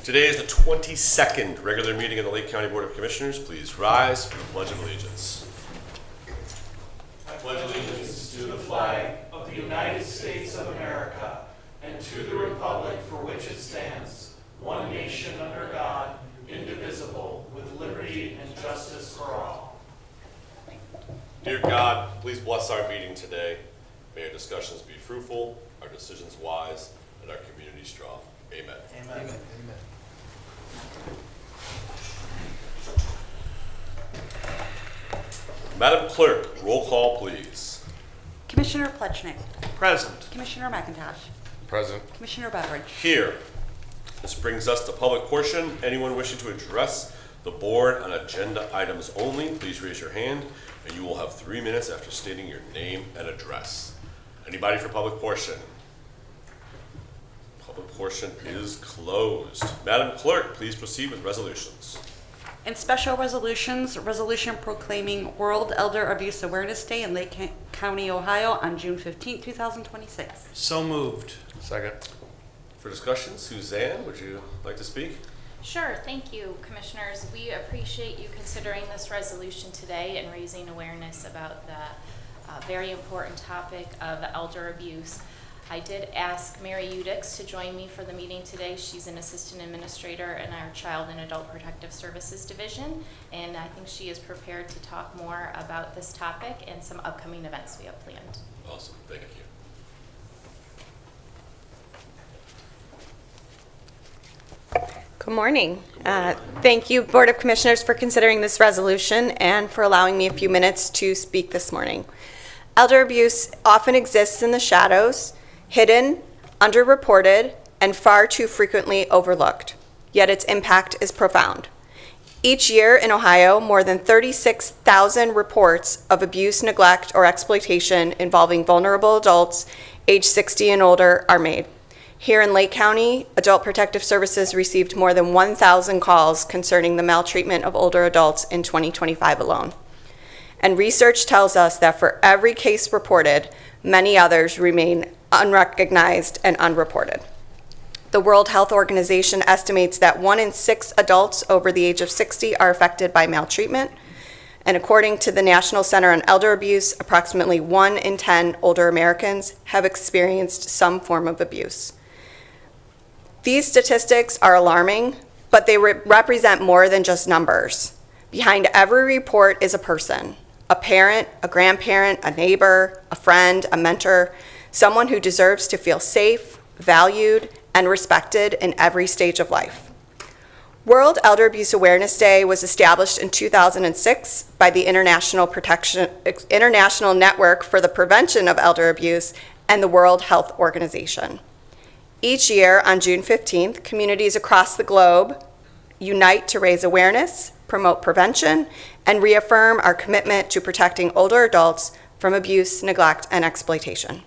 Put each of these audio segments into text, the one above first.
Today is the 22nd regular meeting of the Lake County Board of Commissioners. Please rise for the Pledge of Allegiance. I pledge allegiance to the flag of the United States of America and to the republic for which it stands, one nation under God, indivisible, with liberty and justice for all. Dear God, please bless our meeting today. May our discussions be fruitful, our decisions wise, and our community strong. Amen. Amen. Madam Clerk, roll call, please. Commissioner Plechnik. Present. Commissioner McIntosh. Present. Commissioner Beveridge. Here. This brings us to public portion. Anyone wishing to address the board on agenda items only, please raise your hand, and you will have 3 minutes after stating your name and address. Anybody for public portion? Public portion is closed. Madam Clerk, please proceed with resolutions. In special resolutions, resolution proclaiming World Elder Abuse Awareness Day in Lake County, Ohio on June 15, 2026. So moved. Second. For discussion, Suzanne, would you like to speak? Sure, thank you, Commissioners. We appreciate you considering this resolution today and raising awareness about the very important topic of elder abuse. I did ask Mary Udix to join me for the meeting today. She's an assistant administrator in our Child and Adult Protective Services Division, and I think she is prepared to talk more about this topic and some upcoming events we have planned. Awesome, thank you. Good morning. Thank you, Board of Commissioners, for considering this resolution and for allowing me a few minutes to speak this morning. Elder abuse often exists in the shadows, hidden, underreported, and far too frequently overlooked, yet its impact is profound. Each year in Ohio, more than 36,000 reports of abuse, neglect, or exploitation involving vulnerable adults age 60 and older are made. Here in Lake County, Adult Protective Services received more than 1,000 calls concerning the maltreatment of older adults in 2025 alone. And research tells us that for every case reported, many others remain unrecognized and unreported. The World Health Organization estimates that 1 in 6 adults over the age of 60 are affected by maltreatment. And according to the National Center on Elder Abuse, approximately 1 in 10 older Americans have experienced some form of abuse. These statistics are alarming, but they represent more than just numbers. Behind every report is a person, a parent, a grandparent, a neighbor, a friend, a mentor, someone who deserves to feel safe, valued, and respected in every stage of life. World Elder Abuse Awareness Day was established in 2006 by the International Network for the Prevention of Elder Abuse and the World Health Organization. Each year on June 15th, communities across the globe unite to raise awareness, promote prevention, and reaffirm our commitment to protecting older adults from abuse, neglect, and exploitation.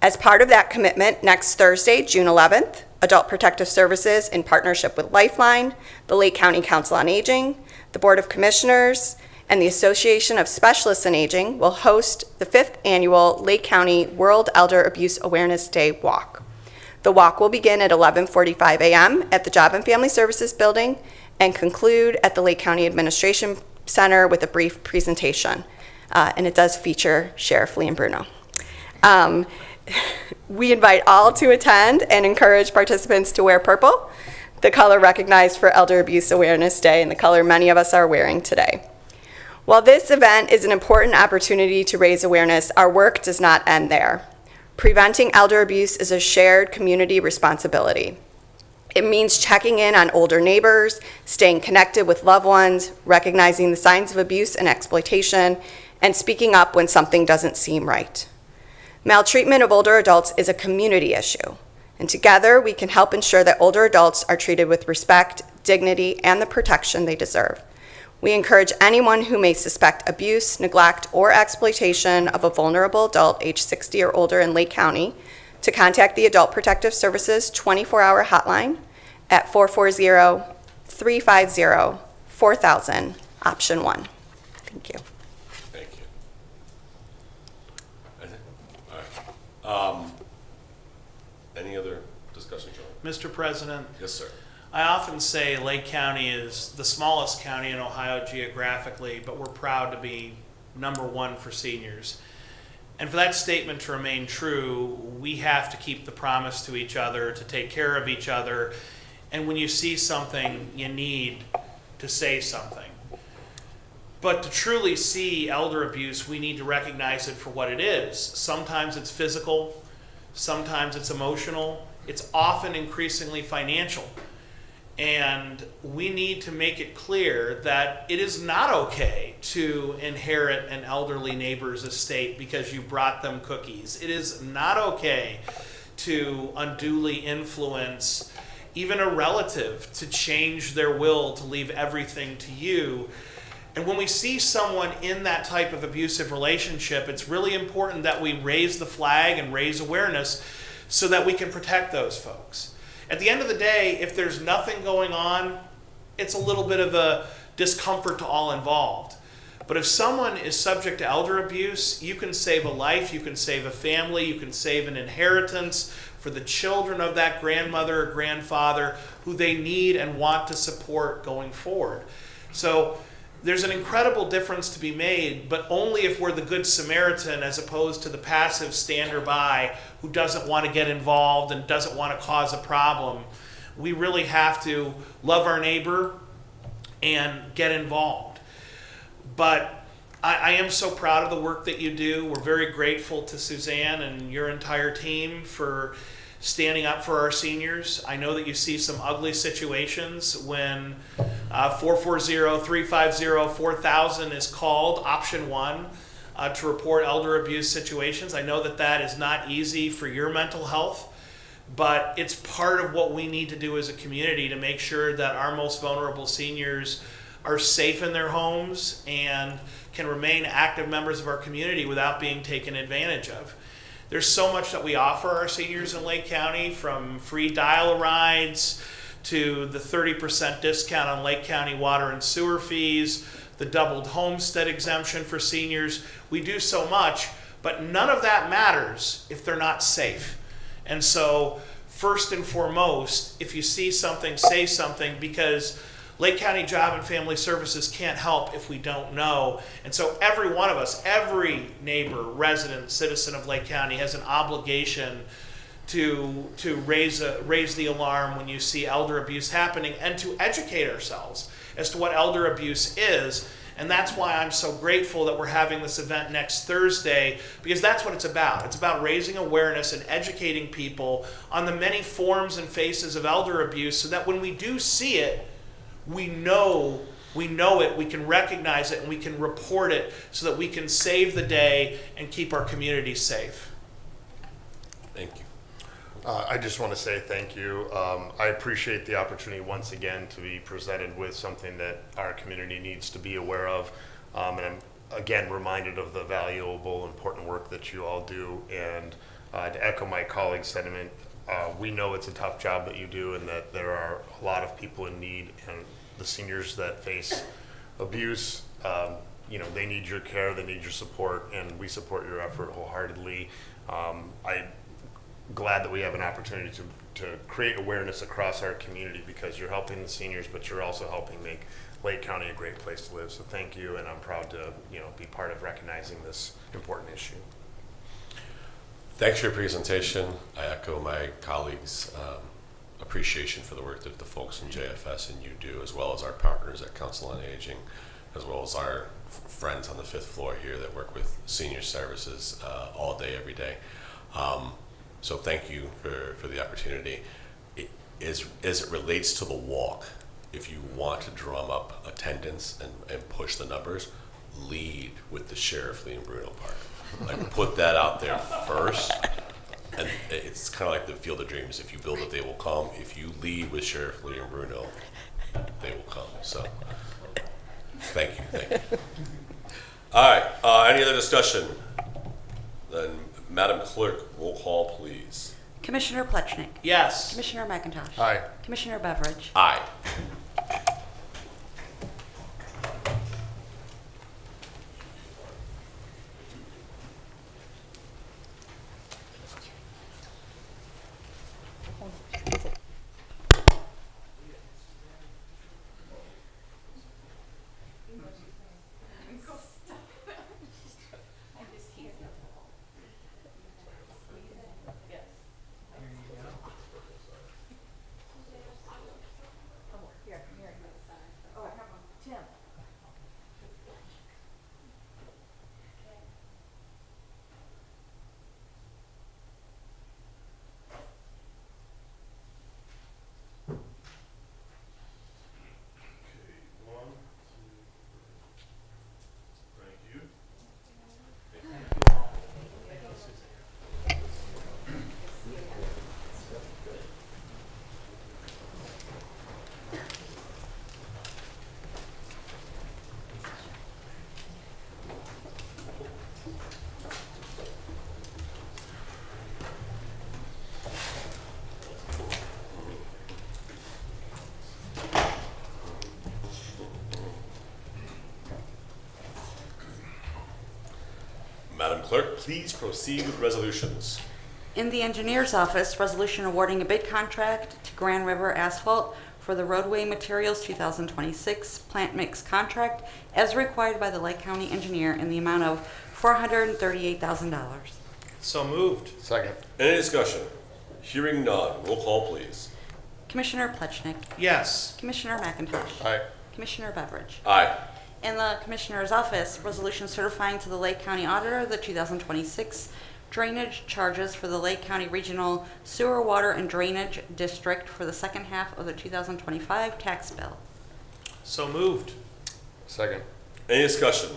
As part of that commitment, next Thursday, June 11th, Adult Protective Services, in partnership with Lifeline, the Lake County Council on Aging, the Board of Commissioners, and the Association of Specialists in Aging, will host the 5th annual Lake County World Elder Abuse Awareness Day Walk. The walk will begin at 11:45 a.m. at the Job and Family Services Building and conclude at the Lake County Administration Center with a brief presentation. And it does feature Sheriff Liam Bruno. We invite all to attend and encourage participants to wear purple, the color recognized for Elder Abuse Awareness Day and the color many of us are wearing today. While this event is an important opportunity to raise awareness, our work does not end there. Preventing elder abuse is a shared community responsibility. It means checking in on older neighbors, staying connected with loved ones, recognizing the signs of abuse and exploitation, and speaking up when something doesn't seem right. Maltreatment of older adults is a community issue, and together we can help ensure that older adults are treated with respect, dignity, and the protection they deserve. We encourage anyone who may suspect abuse, neglect, or exploitation of a vulnerable adult age 60 or older in Lake County to contact the Adult Protective Services 24-hour hotline at 440-350-4000, option 1. Thank you. Thank you. All right. Any other discussion, John? Mr. President, Yes, sir. I often say Lake County is the smallest county in Ohio geographically, but we're proud to be #1 for seniors. And for that statement to remain true, we have to keep the promise to each other, to take care of each other. And when you see something, you need to say something. But to truly see elder abuse, we need to recognize it for what it is. Sometimes it's physical, sometimes it's emotional, it's often increasingly financial. And we need to make it clear that it is not okay to inherit an elderly neighbor's estate because you brought them cookies. It is not okay to unduly influence even a relative to change their will to leave everything to you. And when we see someone in that type of abusive relationship, it's really important that we raise the flag and raise awareness so that we can protect those folks. At the end of the day, if there's nothing going on, it's a little bit of a discomfort to all involved. But if someone is subject to elder abuse, you can save a life, you can save a family, you can save an inheritance for the children of that grandmother or grandfather who they need and want to support going forward. So there's an incredible difference to be made, but only if we're the good Samaritan as opposed to the passive stander by who doesn't want to get involved and doesn't want to cause a problem. We really have to love our neighbor and get involved. But I am so proud of the work that you do. We're very grateful to Suzanne and your entire team for standing up for our seniors. I know that you see some ugly situations when 440-350-4000 is called, option 1, to report elder abuse situations. I know that that is not easy for your mental health, but it's part of what we need to do as a community to make sure that our most vulnerable seniors are safe in their homes and can remain active members of our community without being taken advantage of. There's so much that we offer our seniors in Lake County, from free dial-a-rides to the 30% discount on Lake County water and sewer fees, the doubled homestead exemption for seniors. We do so much, but none of that matters if they're not safe. And so, first and foremost, if you see something, say something, because Lake County Job and Family Services can't help if we don't know. And so every one of us, every neighbor, resident, citizen of Lake County has an obligation to raise the alarm when you see elder abuse happening and to educate ourselves as to what elder abuse is. And that's why I'm so grateful that we're having this event next Thursday, because that's what it's about. It's about raising awareness and educating people on the many forms and faces of elder abuse so that when we do see it, we know it, we can recognize it, and we can report it so that we can save the day and keep our community safe. Thank you. I just want to say thank you. I appreciate the opportunity once again to be presented with something that our community needs to be aware of. And I'm again reminded of the valuable, important work that you all do. And to echo my colleague's sentiment, we know it's a tough job that you do and that there are a lot of people in need, and the seniors that face abuse, they need your care, they need your support, and we support your effort wholeheartedly. I'm glad that we have an opportunity to create awareness across our community, because you're helping the seniors, but you're also helping make Lake County a great place to live. So thank you, and I'm proud to be part of recognizing this important issue. Thanks for your presentation. I echo my colleagues' appreciation for the work that the folks in JFS and you do, as well as our partners at Council on Aging, as well as our friends on the 5th floor here that work with senior services all day, every day. So thank you for the opportunity. As it relates to the walk, if you want to drum up attendance and push the numbers, lead with the Sheriff Lee and Bruno part. Like, put that out there first, and it's kind of like the Field of Dreams. If you build it, they will come. If you lead with Sheriff Lee and Bruno, they will come. So, thank you. All right. Any other discussion? Then, Madam Clerk, roll call, please. Commissioner Plechnik. Yes. Commissioner McIntosh. Aye. Commissioner Beveridge. Aye. Clerk, please proceed with resolutions. In the engineer's office, resolution awarding a bid contract to Grand River Asphalt for the roadway materials 2026 plant mix contract as required by the Lake County engineer in the amount of $438,000. So moved. Second. Any discussion? Hearing none. Roll call, please. Commissioner Plechnik, Yes. Commissioner McIntosh, Aye. Commissioner Beveridge. Aye. In the Commissioner's office, resolution certifying to the Lake County Auditor the 2026 drainage charges for the Lake County Regional Sewer, Water, and Drainage District for the second half of the 2025 tax bill. So moved. Second. Any discussion?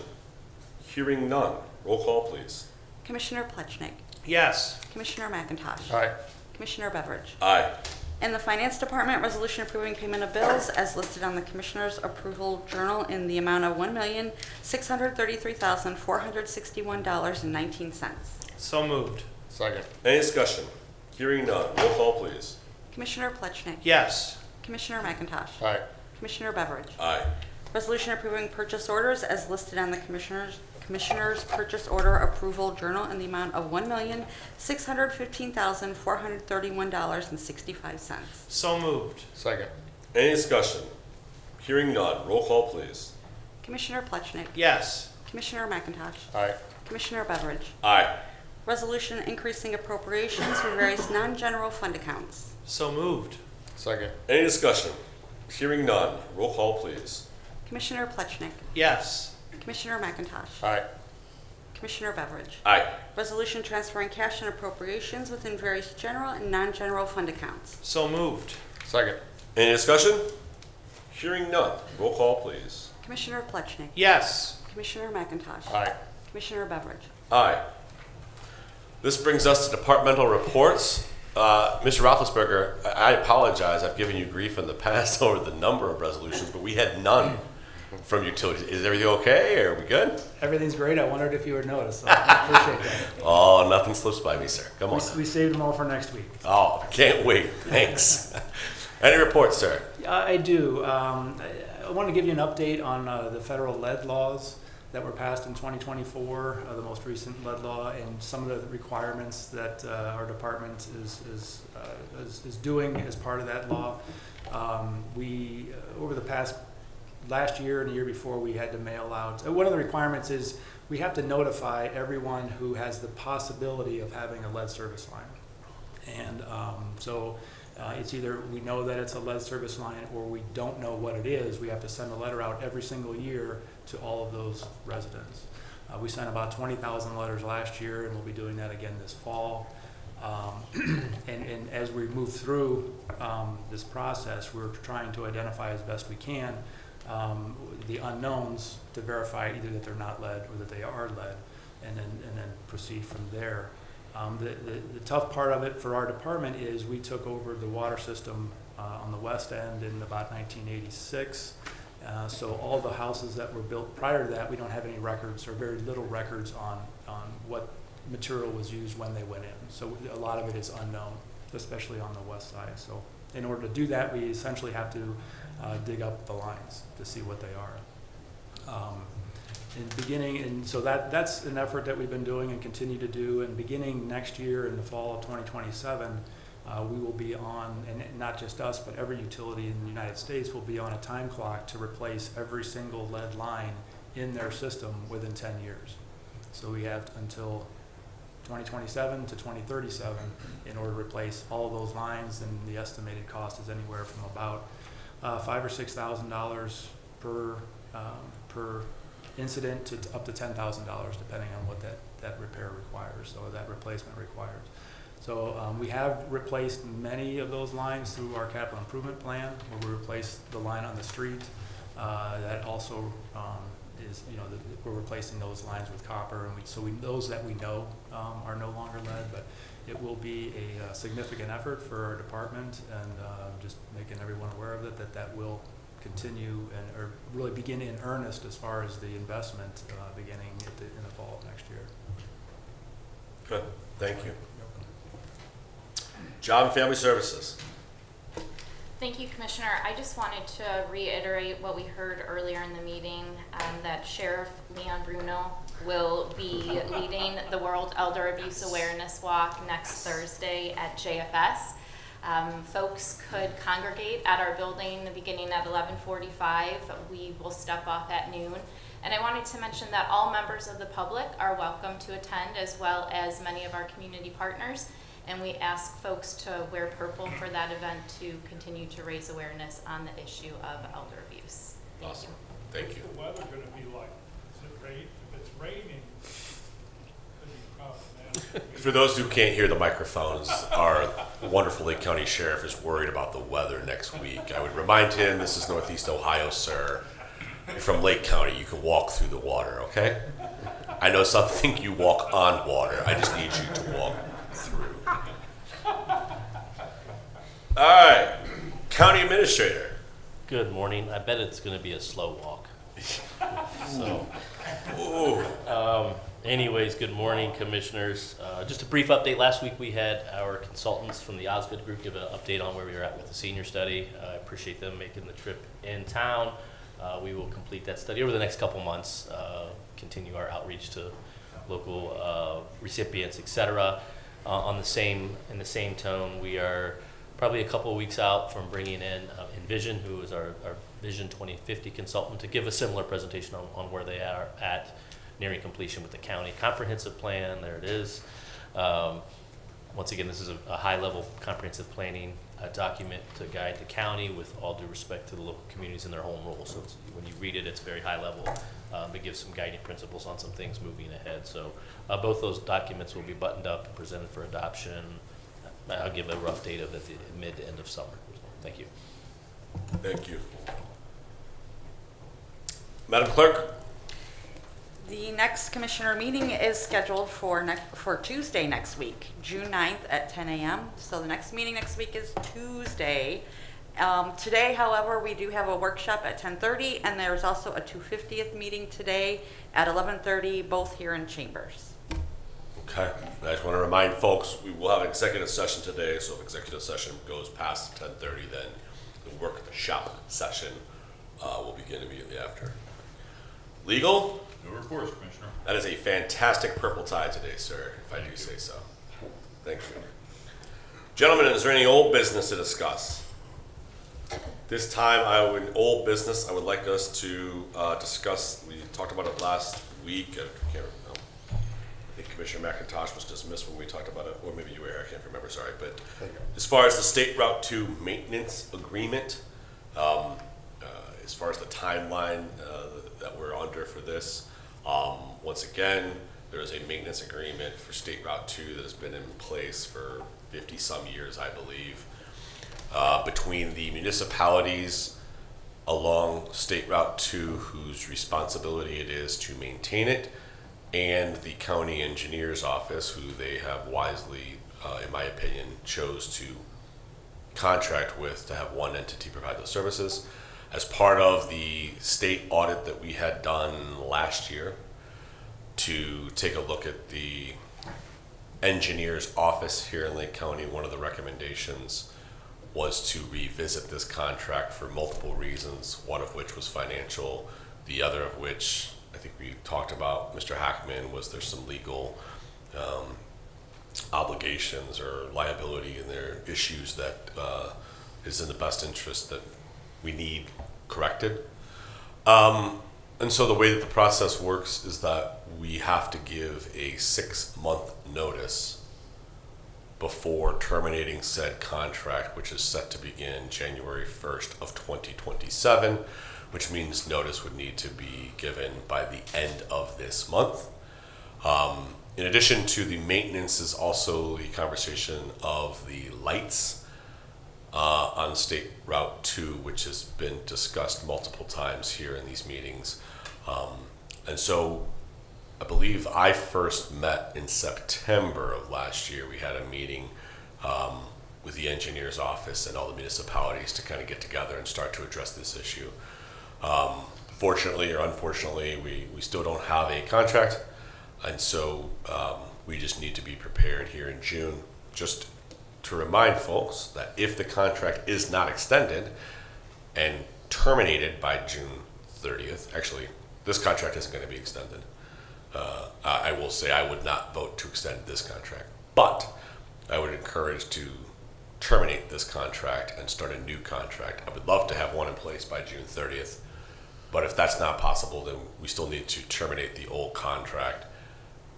Hearing none. Roll call, please. Commissioner Plechnik, Yes. Commissioner McIntosh, Aye. Commissioner Beveridge. Aye. In the Finance Department, resolution approving payment of bills as listed on the Commissioner's Approval Journal in the amount of $1,633,461.19. So moved. Second. Any discussion? Hearing none. Roll call, please. Commissioner Plechnik, Yes. Commissioner McIntosh, Aye. Commissioner Beveridge. Aye. Resolution approving purchase orders as listed on the Commissioner's Purchase Order Approval Journal in the amount of $1,615,431.65. So moved. Second. Any discussion? Hearing none. Roll call, please. Commissioner Plechnik, Yes. Commissioner McIntosh, Aye. Commissioner Beveridge. Aye. Resolution increasing appropriations for various non-general fund accounts. So moved. Second. Any discussion? Hearing none. Roll call, please. Commissioner Plechnik, Yes. Commissioner McIntosh, Aye. Commissioner Beveridge. Aye. Resolution transferring cash and appropriations within various general and non-general fund accounts. So moved. Second. Any discussion? Hearing none. Roll call, please. Commissioner Plechnik, Yes. Commissioner McIntosh, Aye. Commissioner Beveridge. Aye. This brings us to departmental reports. Mr. Roethlisberger, I apologize. I've given you grief in the past over the number of resolutions, but we had none from utilities. Is everything okay? Are we good? Everything's great. I wondered if you would notice, so I appreciate that. Oh, nothing slips by me, sir. Come on. We saved them all for next week. Oh, can't wait. Thanks. Any reports, sir? I do. I want to give you an update on the federal lead laws that were passed in 2024, the most recent lead law, and some of the requirements that our department is doing as part of that law. We, over the last year and the year before, we had to mail out. One of the requirements is we have to notify everyone who has the possibility of having a lead service line. And so it's either we know that it's a lead service line or we don't know what it is. We have to send a letter out every single year to all of those residents. We sent about 20,000 letters last year, and we'll be doing that again this fall. And as we move through this process, we're trying to identify as best we can the unknowns to verify either that they're not lead or that they are lead, and then proceed from there. The tough part of it for our department is we took over the water system on the west end in about 1986. So all the houses that were built prior to that, we don't have any records or very little records on what material was used when they went in. So a lot of it is unknown, especially on the west side. So in order to do that, we essentially have to dig up the lines to see what they are. So that's an effort that we've been doing and continue to do. And beginning next year in the fall of 2027, we will be on, and not just us, but every utility in the United States will be on a time clock to replace every single lead line in their system within 10 years. So we have until 2027 to 2037 in order to replace all of those lines, and the estimated cost is anywhere from about $5,000 or $6,000 per incident to up to $10,000, depending on what that repair requires, or that replacement requires. So we have replaced many of those lines through our capital improvement plan, where we replaced the line on the street. That also is, we're replacing those lines with copper, and those that we know are no longer lead, but it will be a significant effort for our department, and just making everyone aware of it, that will continue or really begin in earnest as far as the investment beginning in the fall of next year. Good. Thank you. Job and Family Services. Thank you, Commissioner. I just wanted to reiterate what we heard earlier in the meeting, that Sheriff Leon Bruno will be leading the World Elder Abuse Awareness Walk next Thursday at JFS. Folks could congregate at our building beginning at 11:45. We will step off at noon. And I wanted to mention that all members of the public are welcome to attend, as well as many of our community partners. And we ask folks to wear purple for that event to continue to raise awareness on the issue of elder abuse. Thank Awesome. you. Thank you. What's the weather gonna be like? Is it rain? If it's raining, could be problematic. For those who can't hear the microphones, our wonderful Lake County Sheriff is worried about the weather next week. I would remind him, this is Northeast Ohio, sir. You're from Lake County, you can walk through the water, okay? I know some think you walk on water. I just need you to walk through. All right, County Administrator. Good morning. I bet it's going to be a slow walk. So, Ooh, anyways, good morning, commissioners. Just a brief update. Last week we had our consultants from the Osgood Group give an update on where we were at with the senior study. I appreciate them making the trip in town. We will complete that study over the next couple months, continue our outreach to local recipients, etc. In the same tone, we are probably a couple of weeks out from bringing in Envision, who is our Vision 2050 consultant, to give a similar presentation on where they are at nearing completion with the county comprehensive plan. There it is. Once again, this is a high-level comprehensive planning document to guide the county with all due respect to the local communities and their home rules. So when you read it, it's very high level. It gives some guiding principles on some things moving ahead. So both those documents will be buttoned up and presented for adoption. I'll give a rough date of at the mid to end of summer. Thank you. thank you. Madam Clerk? The next commissioner meeting is scheduled for Tuesday next week, June 9th at 10 a.m. So the next meeting next week is Tuesday. Today, however, we do have a workshop at 10:30, and there's also a 250th meeting today at 11:30, both here in Chambers. Okay, I just want to remind folks, we will have an executive session today, so if executive session goes past 10:30, then the workshop session will begin immediately after. Legal? No reports, Commissioner. That is a fantastic purple tie today, sir, if I do say so. Thank you. Gentlemen, is there any old business to discuss? This time, old business, I would like us to discuss, we talked about it last week, I think Commissioner McIntosh was dismissed when we talked about it, or maybe you were, I can't remember, sorry, but as far as the State Route 2 maintenance agreement, as far as the timeline that we're under for this, once again, there is a maintenance agreement for State Route 2 that has been in place for 50-some years, I believe, between the municipalities along State Route 2, whose responsibility it is to maintain it, and the county engineer's office, who they have wisely, in my opinion, chose to contract with to have one entity provide those services. As part of the state audit that we had done last year to take a look at the engineer's office here in Lake County, one of the recommendations was to revisit this contract for multiple reasons, one of which was financial, the other of which I think we talked about, Mr. Hackman, was there some legal obligations or liability in their issues that is in the best interest that we need corrected. And so the way that the process works is that we have to give a 6-month notice before terminating said contract, which is set to begin January 1st of 2027, which means notice would need to be given by the end of this month. In addition to the maintenance is also the conversation of the lights on State Route 2, which has been discussed multiple times here in these meetings. And so I believe I first met in September of last year. We had a meeting with the engineer's office and all the municipalities to kind of get together and start to address this issue. Fortunately or unfortunately, we still don't have a contract, and so we just need to be prepared here in June. Just to remind folks that if the contract is not extended and terminated by June 30th, actually, this contract isn't going to be extended. I will say I would not vote to extend this contract, but I would encourage to terminate this contract and start a new contract. I would love to have one in place by June 30th, but if that's not possible, then we still need to terminate the old contract.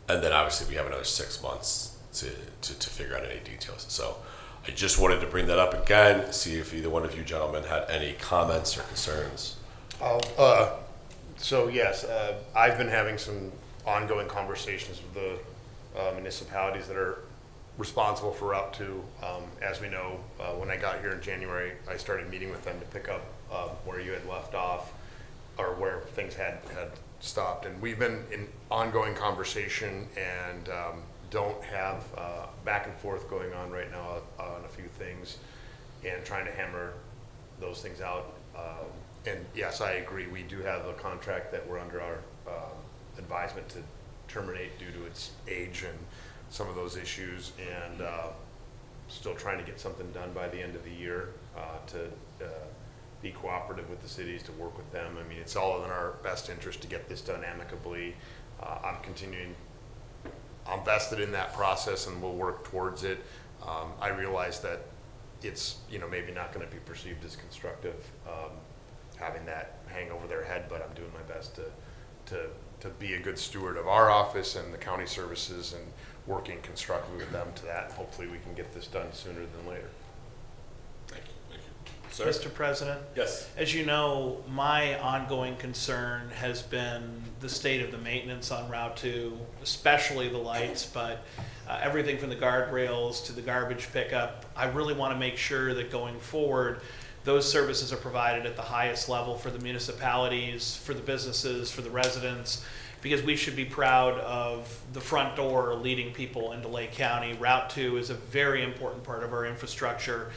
And then obviously we have another 6 months to figure out any details. So I just wanted to bring that up again, see if either one of you gentlemen had any comments or concerns. So yes, I've been having some ongoing conversations with the municipalities that are responsible for Route 2. As we know, when I got here in January, I started meeting with them to pick up where you had left off, or where things had stopped. And we've been in ongoing conversation and don't have back and forth going on right now on a few things and trying to hammer those things out. And yes, I agree. We do have a contract that we're under our advisement to terminate due to its age and some of those issues, and still trying to get something done by the end of the year to be cooperative with the cities, to work with them. I mean, it's all in our best interest to get this done amicably. I'm vested in that process and we'll work towards it. I realize that it's, maybe not going to be perceived as constructive, having that hang over their head, but I'm doing my best to be a good steward of our office and the county services and working constructively with them to that. Hopefully we can get this done sooner than later. Thank you. Thank you. Sir? Mr. President, Yes. as you know, my ongoing concern has been the state of the maintenance on Route 2, especially the lights, but everything from the guardrails to the garbage pickup. I really want to make sure that going forward, those services are provided at the highest level for the municipalities, for the businesses, for the residents, because we should be proud of the front door leading people into Lake County. Route 2 is a very important part of our infrastructure,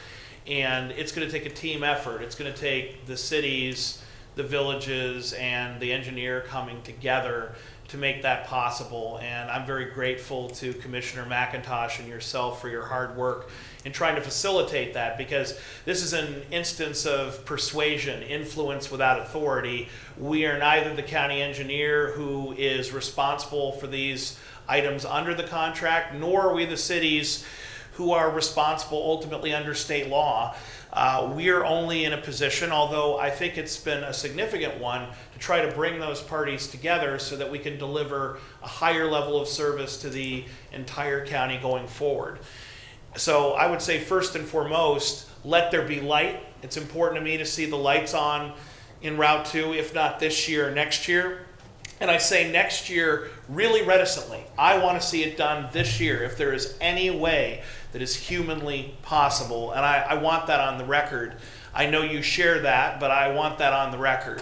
and it's going to take a team effort. It's going to take the cities, the villages, and the engineer coming together to make that possible. And I'm very grateful to Commissioner McIntosh and yourself for your hard work in trying to facilitate that, because this is an instance of persuasion, influence without authority. We are neither the county engineer who is responsible for these items under the contract, nor are we the cities who are responsible ultimately under state law. We are only in a position, although I think it's been a significant one, to try to bring those parties together so that we can deliver a higher level of service to the entire county going forward. So I would say first and foremost, let there be light. It's important to me to see the lights on in Route 2, if not this year, next year. And I say next year really reticently. I want to see it done this year if there is any way that is humanly possible. And I want that on the record. I know you share that, but I want that on the record.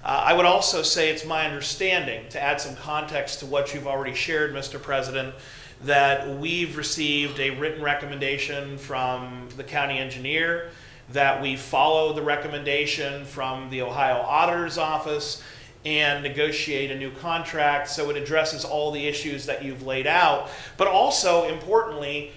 I would also say it's my understanding, to add some context to what you've already shared, Mr. President, that we've received a written recommendation from the county engineer, that we follow the recommendation from the Ohio Auditor's Office, and negotiate a new contract so it addresses all the issues that you've laid out, but also, importantly,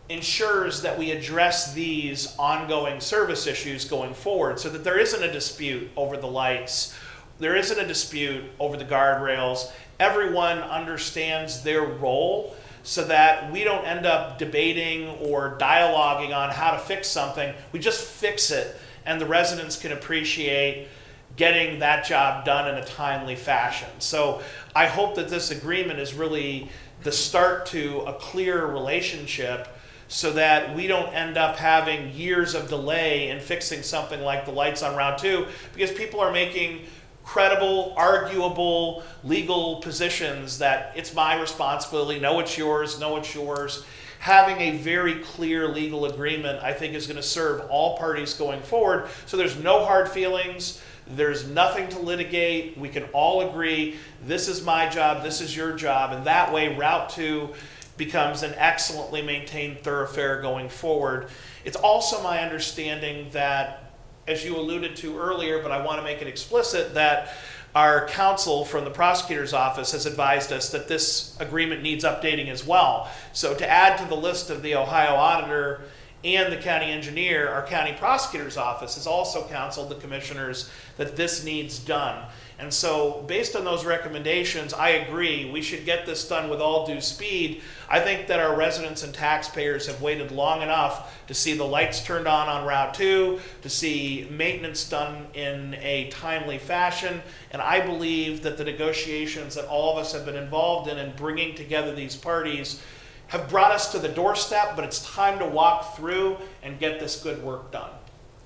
ensures that we address these ongoing service issues going forward so that there isn't a dispute over the lights, there isn't a dispute over the guardrails. Everyone understands their role so that we don't end up debating or dialoguing on how to fix something. We just fix it, and the residents can appreciate getting that job done in a timely fashion. So I hope that this agreement is really the start to a clear relationship so that we don't end up having years of delay in fixing something like the lights on Route 2, because people are making credible, arguable, legal positions that it's my responsibility, no it's yours, no it's yours. Having a very clear legal agreement, I think, is going to serve all parties going forward, so there's no hard feelings. There's nothing to litigate. We can all agree, this is my job, this is your job, and that way Route 2 becomes an excellently maintained thoroughfare going forward. It's also my understanding that, as you alluded to earlier, but I want to make it explicit, that our counsel from the prosecutor's office has advised us that this agreement needs updating as well. So to add to the list of the Ohio auditor and the county engineer, our county prosecutor's office, has also counseled the commissioners that this needs done. And so, based on those recommendations, I agree, we should get this done with all due speed. I think that our residents and taxpayers have waited long enough to see the lights turned on Route 2, to see maintenance done in a timely fashion, and I believe that the negotiations that all of us have been involved in bringing together these parties have brought us to the doorstep, but it's time to walk through and get this good work done.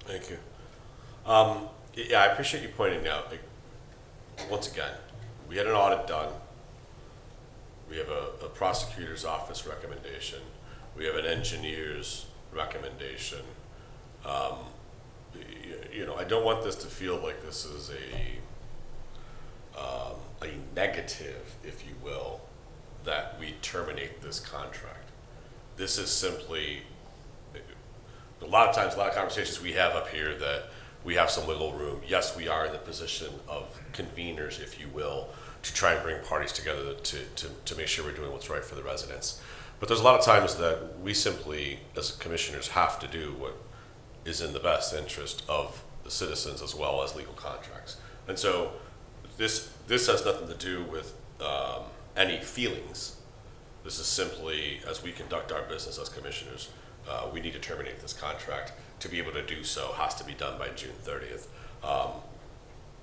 Thank you. Yeah, I appreciate you pointing out, like, once again, we had an audit done. We have a prosecutor's office recommendation. We have an engineer's recommendation. You know, I don't want this to feel like this is a negative, if you will, that we terminate this contract. This is simply, a lot of times, a lot of conversations we have up here that we have some wiggle room. Yes, we are in the position of conveners, if you will, to try and bring parties together to make sure we're doing what's right for the residents. But there's a lot of times that we simply, as commissioners, have to do what is in the best interest of the citizens as well as legal contracts. And so this has nothing to do with any feelings. This is simply, as we conduct our business as commissioners, we need to terminate this contract. To be able to do so has to be done by June 30th.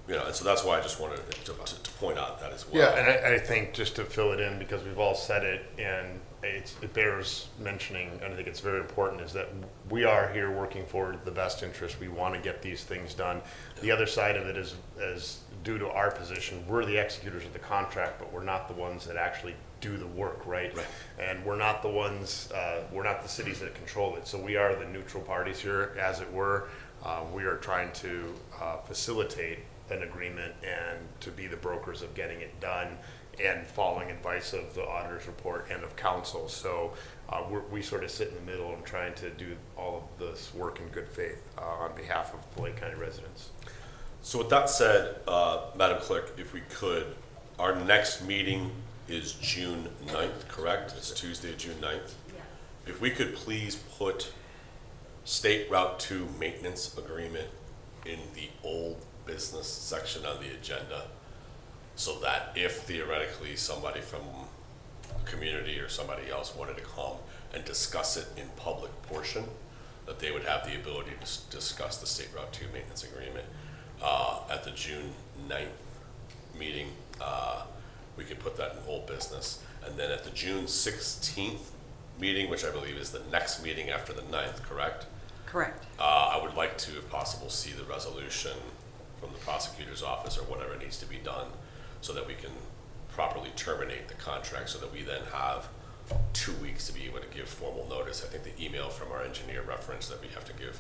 You know, and so that's why I just wanted to point out that as well. Yeah, and I think just to fill it in, because we've all said it, and it bears mentioning, and I think it's very important, is that we are here working for the best interest. We want to get these things done. The other side of it is due to our position, we're the executors of the contract, but we're not the ones that actually do the work, right? And we're not the ones, we're not the cities that control it. So we are the neutral parties here, as it were. We are trying to facilitate an agreement and to be the brokers of getting it done and following advice of the auditor's report and of council. So we sort of sit in the middle and trying to do all of this work in good faith on behalf of the Lake County residents. So with that said, Madam Clerk, if we could, our next meeting is June 9th, correct? It's Tuesday, June 9th. Yes. If we could please put State Route 2 maintenance agreement in the old business section on the agenda, so that if theoretically somebody from the community or somebody else wanted to come and discuss it in public portion, that they would have the ability to discuss the State Route 2 maintenance agreement at the June 9th meeting. We could put that in old business. And then at the June 16th meeting, which I believe is the next meeting after the 9th, correct? Correct. I would like to, if possible, see the resolution from the prosecutor's office or whatever needs to be done so that we can properly terminate the contract, so that we then have 2 weeks to be able to give formal notice. I think the email from our engineer referenced that we have to give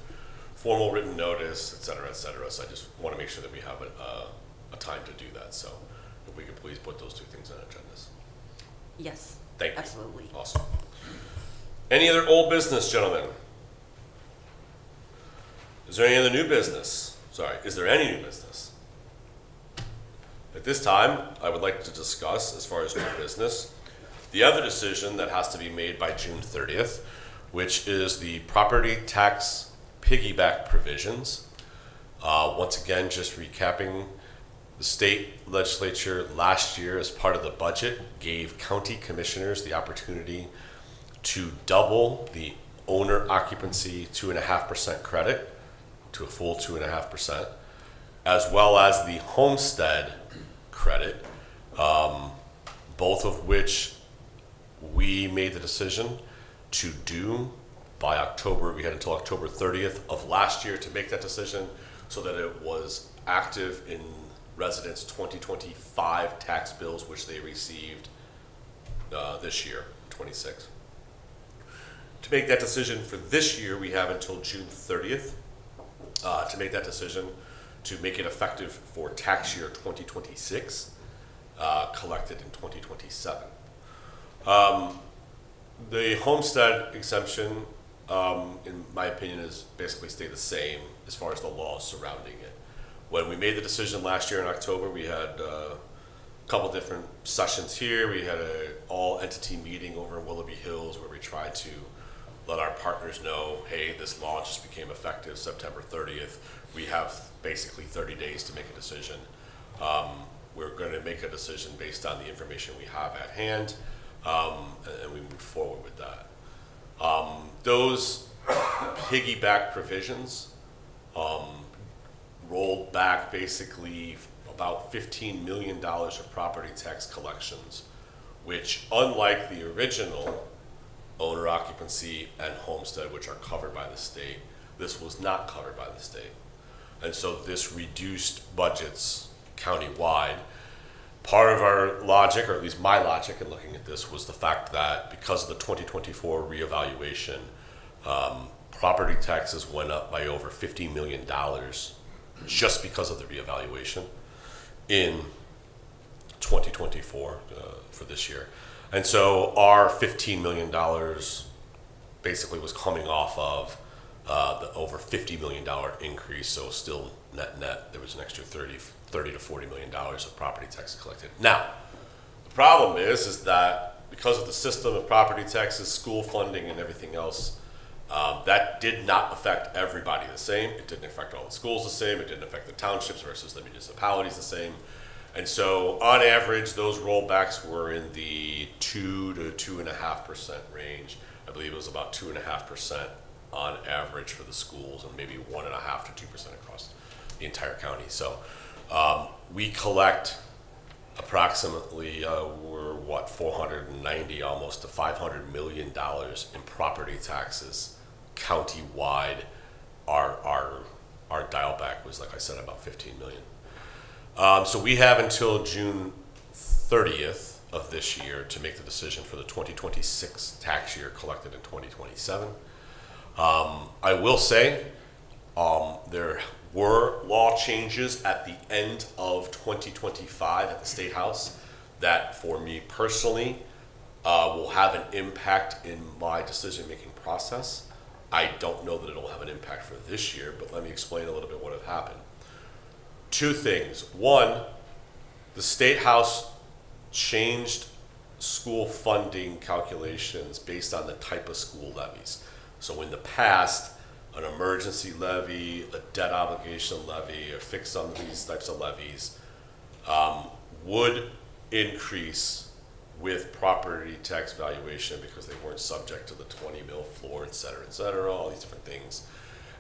formal written notice, et cetera, et cetera. So I just want to make sure that we have a time to do that. So if we could please put those two things on agendas. Yes. Thank you. Absolutely. Awesome. Any other old business, gentlemen? Is there any other new business? Sorry, is there any new business? At this time, I would like to discuss, as far as new business, the other decision that has to be made by June 30th, which is the property tax piggyback provisions. Once again, just recapping, the state legislature last year, as part of the budget, gave county commissioners the opportunity to double the owner occupancy 2.5% credit to a full 2.5%, as well as the homestead credit, both of which we made the decision to do by October. We had until October 30th of last year to make that decision, so that it was active in residents' 2025 tax bills, which they received this year, 26. To make that decision for this year, we have until June 30th to make that decision, to make it effective for tax year 2026, collected in 2027. The homestead exemption, in my opinion, is basically stayed the same as far as the laws surrounding it. When we made the decision last year in October, we had a couple different sessions here. We had an all-entity meeting over in Willoughby Hills where we tried to let our partners know, hey, this law just became effective September 30th. We have basically 30 days to make a decision. We're going to make a decision based on the information we have at hand, and we move forward with that. Those piggyback provisions rolled back basically about $15 million of property tax collections, which, unlike the original owner occupancy and homestead, which are covered by the state, this was not covered by the state. And so this reduced budgets countywide. Part of our logic, or at least my logic in looking at this, was the fact that because of the 2024 reevaluation, property taxes went up by over $50 million just because of the reevaluation in 2024 for this year. And so our $15 million basically was coming off of the over $50 million increase, so still net, there was an extra $30 to $40 million of property taxes collected. Now, the problem is that because of the system of property taxes, school funding, and everything else, that did not affect everybody the same. It didn't affect all the schools the same. It didn't affect the townships versus the municipalities the same. And so, on average, those rollbacks were in the 2 to 2.5% range. I believe it was about 2.5% on average for the schools, and maybe 1.5 to 2% across the entire county. So, we collect approximately, we're what, 490, almost to $500 million in property taxes countywide. Our dial back was, like I said, about 15 million. So we have until June 30th of this year to make the decision for the 2026 tax year collected in 2027. I will say there were law changes at the end of 2025 at the State House that, for me personally, will have an impact in my decision-making process. I don't know that it'll have an impact for this year, but let me explain a little bit what have happened. Two things. One, the State House changed school funding calculations based on the type of school levies. So in the past, an emergency levy, a debt obligation levy, or fixed on these types of levies would increase with property tax valuation because they weren't subject to the 20 mil floor, et cetera, all these different things.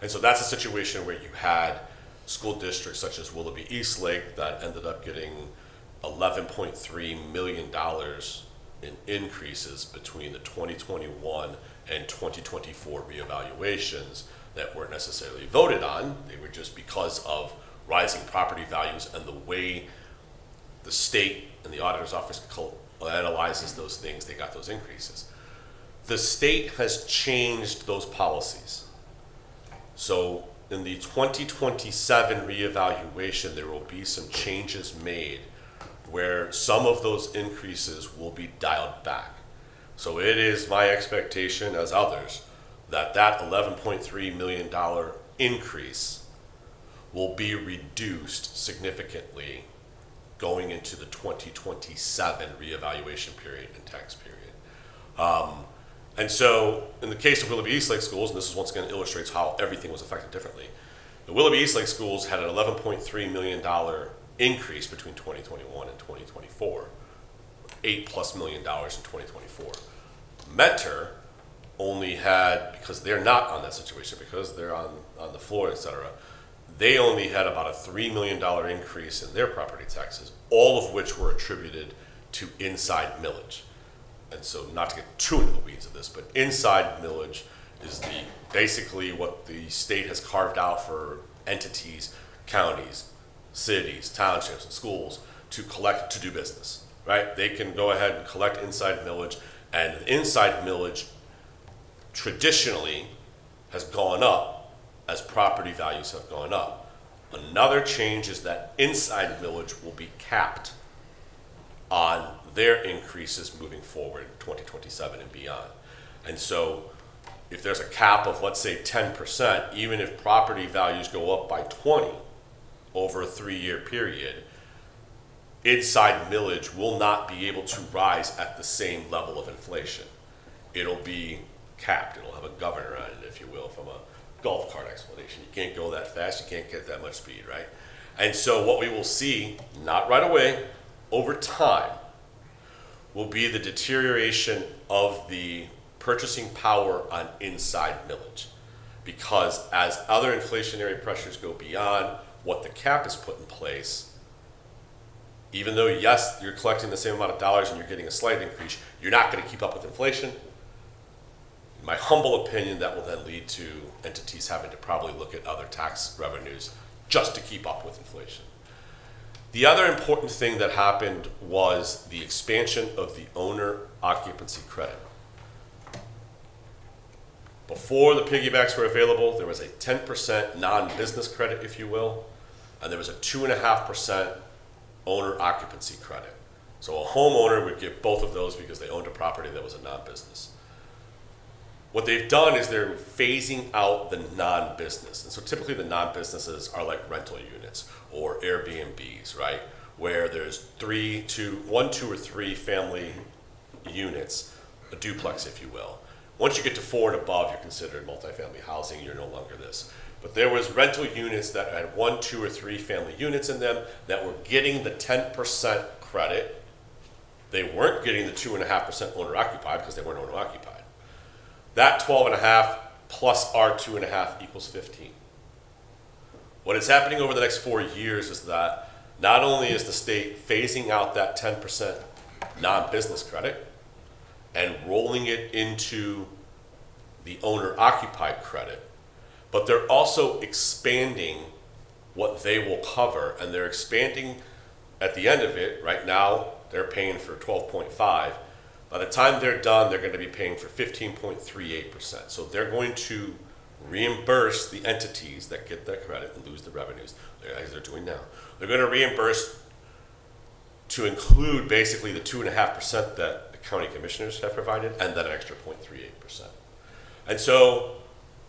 And so that's a situation where you had school districts such as Willoughby Eastlake that ended up getting $11.3 million in increases between the 2021 and 2024 reevaluations that weren't necessarily voted on. They were just because of rising property values and the way the state and the auditor's office analyzes those things, they got those increases. The state has changed those policies. So in the 2027 reevaluation, there will be some changes made where some of those increases will be dialed back. So it is my expectation, as others, that that $11.3 million increase will be reduced significantly going into the 2027 reevaluation period and tax period. And so, in the case of Willoughby Eastlake schools, and this is once again illustrates how everything was affected differently, the Willoughby Eastlake schools had an $11.3 million increase between 2021 and 2024, $8+ million in 2024. Mentor only had, because they're not on that situation, because they're on the floor, et cetera, they only had about a $3 million increase in their property taxes, all of which were attributed to inside millage. And so, not to get too into the weeds of this, but inside millage is basically what the state has carved out for entities, counties, cities, townships, and schools to collect, to do business, right? They can go ahead and collect inside millage, and inside millage traditionally has gone up as property values have gone up. Another change is that inside millage will be capped on their increases moving forward in 2027 and beyond. And so if there's a cap of, let's say, 10%, even if property values go up by 20 over a 3-year period, inside millage will not be able to rise at the same level of inflation. It'll be capped. It'll have a governor on it, if you will, from a golf cart explanation. You can't go that fast, you can't get that much speed, right? And so what we will see, not right away, over time, will be the deterioration of the purchasing power on inside millage. Because as other inflationary pressures go beyond what the cap is put in place, even though, yes, you're collecting the same amount of dollars and you're getting a slight increase, you're not going to keep up with inflation. In my humble opinion, that will then lead to entities having to probably look at other tax revenues just to keep up with inflation. The other important thing that happened was the expansion of the owner occupancy credit. Before the piggybacks were available, there was a 10% non-business credit, if you will, and there was a 2.5% owner occupancy credit. So a homeowner would get both of those because they owned a property that was a non-business. What they've done is they're phasing out the non-business. And so typically the non-businesses are like rental units or Airbnbs, right? Where there's 1, 2, or 3 family units, a duplex, if you will. Once you get to 4 and above, you're considered multifamily housing, you're no longer this. But there was rental units that had 1, 2, or 3 family units in them that were getting the 10% credit. They weren't getting the 2.5% owner occupied because they weren't owner occupied. That 12.5 plus our 2.5 equals 15. What is happening over the next 4 years is that not only is the state phasing out that 10% non-business credit and rolling it into the owner-occupied credit, but they're also expanding what they will cover, and they're expanding at the end of it. Right now, they're paying for 12.5. By the time they're done, they're going to be paying for 15.38%. So they're going to reimburse the entities that get that credit and lose the revenues, as they're doing now. They're going to reimburse to include basically the 2.5% that the county commissioners have provided, and then an extra 0.38%. And so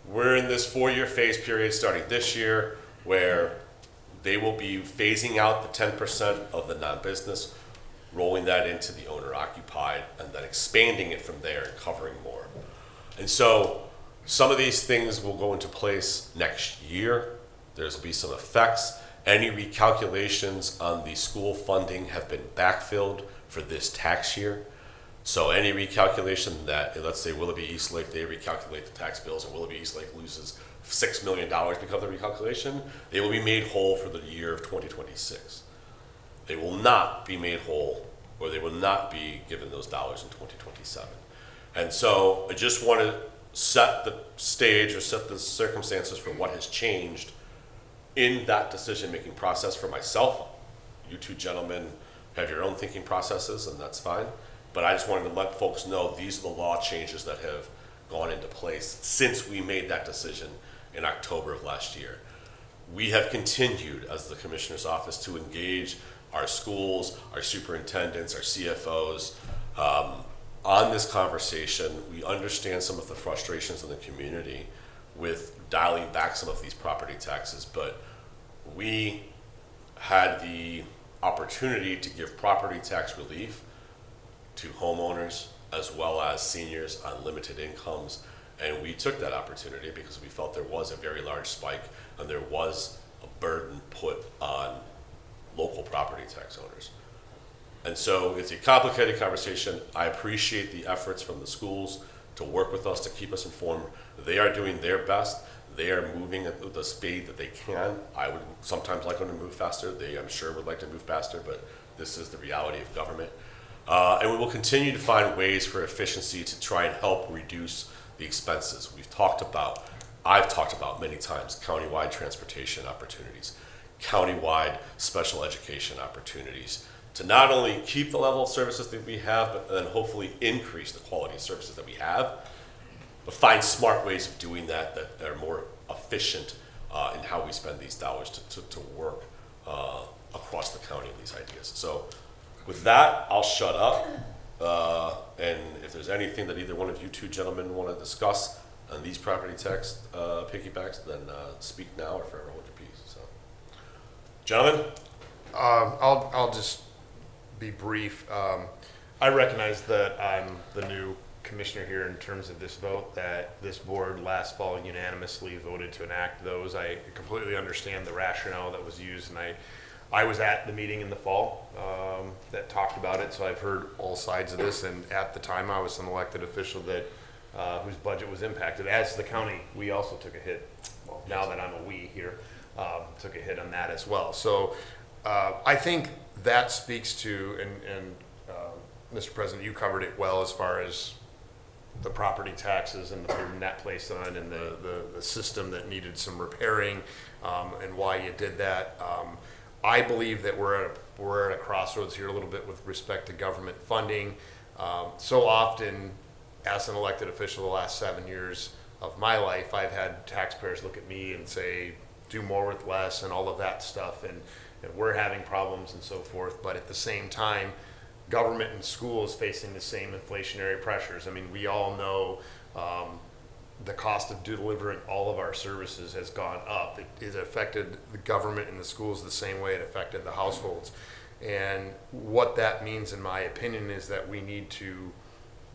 we're in this 4-year phase period starting this year where they will be phasing out the 10% of the non-business, rolling that into the owner-occupied, and then expanding it from there and covering more. And so some of these things will go into place next year. There's will be some effects. Any recalculations on the school funding have been backfilled for this tax year. So any recalculation that, let's say Willoughby Eastlake, they recalculate the tax bills and Willoughby Eastlake loses $6 million because of the recalculation, they will be made whole for the year of 2026. They will not be made whole, or they will not be given those dollars in 2027. And so I just want to set the stage or set the circumstances for what has changed in that decision-making process for myself. You two gentlemen have your own thinking processes, and that's fine. But I just wanted to let folks know these are the law changes that have gone into place since we made that decision in October of last year. We have continued as the Commissioner's Office to engage our schools, our superintendents, our CFOs on this conversation. We understand some of the frustrations in the community with dialing back some of these property taxes, but we had the opportunity to give property tax relief to homeowners as well as seniors on limited incomes, and we took that opportunity because we felt there was a very large spike and there was a burden put on local property tax owners. And so it's a complicated conversation. I appreciate the efforts from the schools to work with us to keep us informed. They are doing their best. They are moving at the speed that they can. I would sometimes like them to move faster. They, I'm sure, would like to move faster, but this is the reality of government. And we will continue to find ways for efficiency to try and help reduce the expenses. I've talked about many times, countywide transportation opportunities, countywide special education opportunities, to not only keep the level of services that we have, but then hopefully increase the quality of services that we have, but find smart ways of doing that that are more efficient in how we spend these dollars to work across the county in these ideas. So with that, I'll shut up. And if there's anything that either one of you two gentlemen want to discuss on these property tax piggybacks, then speak now or forever hold your peace. So, gentlemen? I'll just be brief. I recognize that I'm the new commissioner here in terms of this vote, that this board last fall unanimously voted to enact those. I completely understand the rationale that was used, and I was at the meeting in the fall that talked about it, so I've heard all sides of this, and at the time I was an elected official that whose budget was impacted. As the county, we also took a hit. Well, now that I'm a we here, took a hit on that as well. So I think that speaks to, and Mr. President, you covered it well as far as the property taxes and the burden that placed on, and the system that needed some repairing, and why you did that. I believe that we're at a crossroads here a little bit with respect to government funding. So often, as an elected official the last 7 years of my life, I've had taxpayers look at me and say, do more with less and all of that stuff, and we're having problems and so forth. But at the same time, government and schools facing the same inflationary pressures. I mean, we all know the cost of delivering all of our services has gone up. It affected the government and the schools the same way it affected the households. And what that means, in my opinion, is that we need to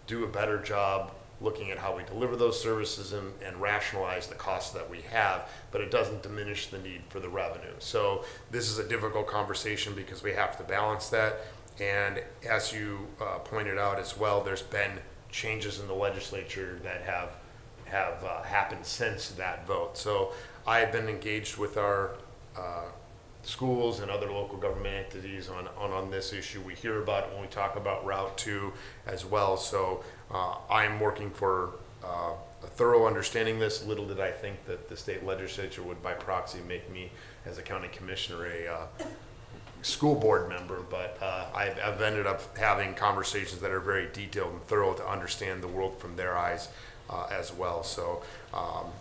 do a better job looking at how we deliver those services and rationalize the costs that we have, but it doesn't diminish the need for the revenue. So this is a difficult conversation because we have to balance that. And as you pointed out as well, there's been changes in the legislature that have happened since that vote. So I've been engaged with our schools and other local government entities on this issue. We hear about it when we talk about Route 2 as well. So I'm working for a thorough understanding this. Little did I think that the state legislature would by proxy make me, as a county commissioner, a school board member, but I've ended up having conversations that are very detailed and thorough to understand the world from their eyes as well. So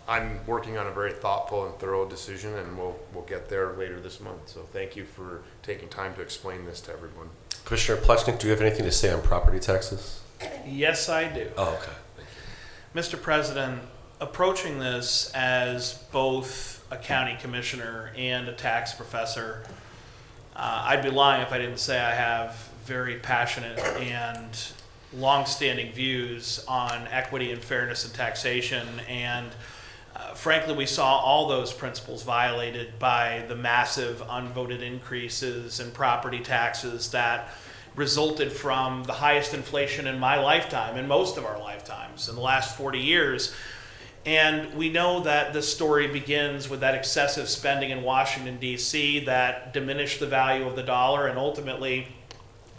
I'm working on a very thoughtful and thorough decision, and we'll get there later this month. So thank you for taking time to explain this to everyone. Commissioner Plechnik, do you have anything to say on property taxes? Yes, I do. Oh, okay. Thank you. Mr. President, approaching this as both a county commissioner and a tax professor, I'd be lying if I didn't say I have very passionate and long-standing views on equity and fairness in taxation. And frankly, we saw all those principles violated by the massive unvoted increases in property taxes that resulted from the highest inflation in my lifetime, in most of our lifetimes, in the last 40 years. And we know that this story begins with that excessive spending in Washington, D.C. that diminished the value of the dollar and ultimately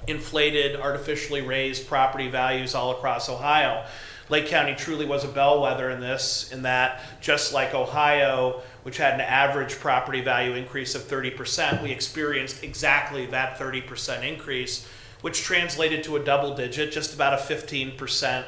inflated, artificially raised property values all across Ohio. Lake County truly was a bellwether in this, in that just like Ohio, which had an average property value increase of 30%, we experienced exactly that 30% increase, which translated to a double digit, just about a 15%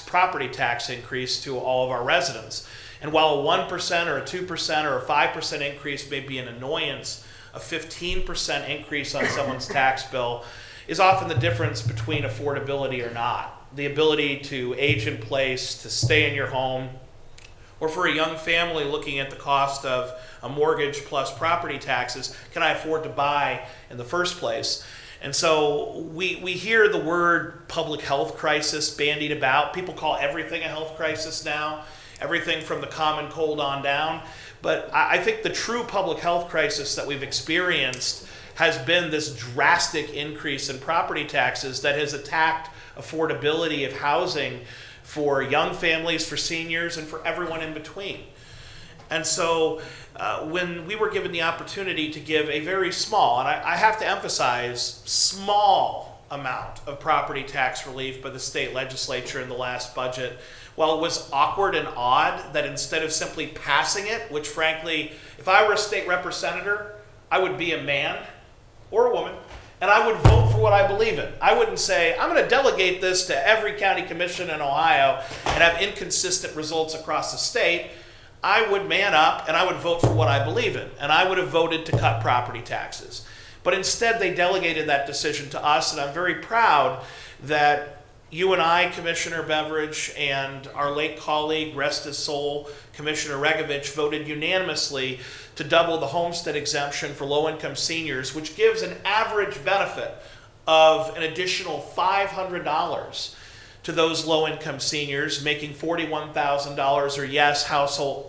property tax increase to all of our residents. And while a 1% or a 2% or a 5% increase may be an annoyance, a 15% increase on someone's tax bill is often the difference between affordability or not. The ability to age in place, to stay in your home, or for a young family looking at the cost of a mortgage plus property taxes, can I afford to buy in the first place? And so we hear the word public health crisis bandied about. People call everything a health crisis now, everything from the common cold on down. But I think the true public health crisis that we've experienced has been this drastic increase in property taxes that has attacked affordability of housing for young families, for seniors, and for everyone in between. And so when we were given the opportunity to give a very small, and I have to emphasize, small amount of property tax relief by the state legislature in the last budget, while it was awkward and odd that instead of simply passing it, which frankly, if I were a state representative, I would be a man or a woman, and I would vote for what I believe in. I wouldn't say, I'm going to delegate this to every county commission in Ohio and have inconsistent results across the state. I would man up and I would vote for what I believe in, and I would have voted to cut property taxes. But instead, they delegated that decision to us, and I'm very proud that you and I, Commissioner Beveridge, and our late colleague, rest his soul, Commissioner Regovich, voted unanimously to double the homestead exemption for low-income seniors, which gives an average benefit of an additional $500 to those low-income seniors making $41,000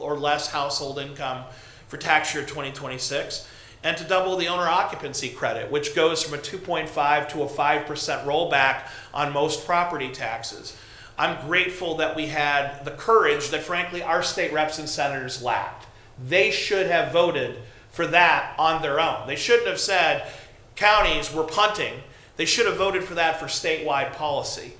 or less household income for tax year 2026, and to double the owner occupancy credit, which goes from a 2.5 to a 5% rollback on most property taxes. I'm grateful that we had the courage that, frankly, our state reps and senators lacked. They should have voted for that on their own. They shouldn't have said, counties, we're punting. They should have voted for that for statewide policy.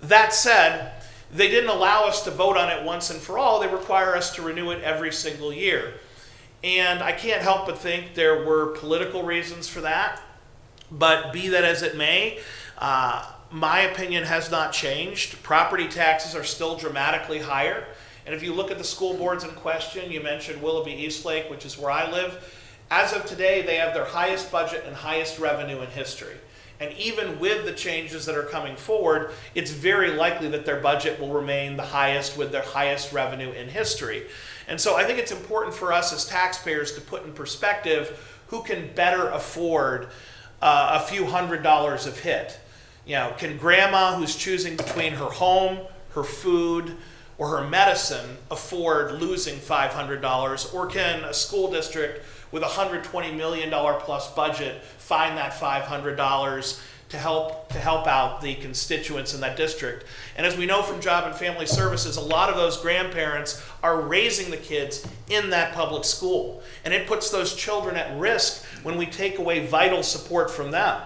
That said, they didn't allow us to vote on it once and for all. They require us to renew it every single year. And I can't help but think there were political reasons for that. But be that as it may, my opinion has not changed. Property taxes are still dramatically higher. And if you look at the school boards in question, you mentioned Willoughby Eastlake, which is where I live. As of today, they have their highest budget and highest revenue in history. And even with the changes that are coming forward, it's very likely that their budget will remain the highest with their highest revenue in history. And so I think it's important for us as taxpayers to put in perspective who can better afford a few $100s of hit. You know, can grandma who's choosing between her home, her food, or her medicine afford losing $500, or can a school district with a $120 million plus budget find that $500 to help out the constituents in that district? And as we know from Job and Family Services, a lot of those grandparents are raising the kids in that public school, and it puts those children at risk when we take away vital support from them.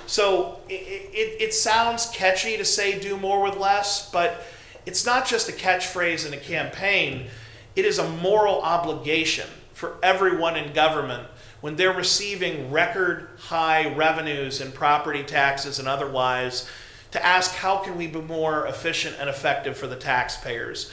So it sounds catchy to say do more with less, but it's not just a catchphrase in a campaign. It is a moral obligation for everyone in government when they're receiving record high revenues in property taxes and otherwise to ask how can we be more efficient and effective for the taxpayers.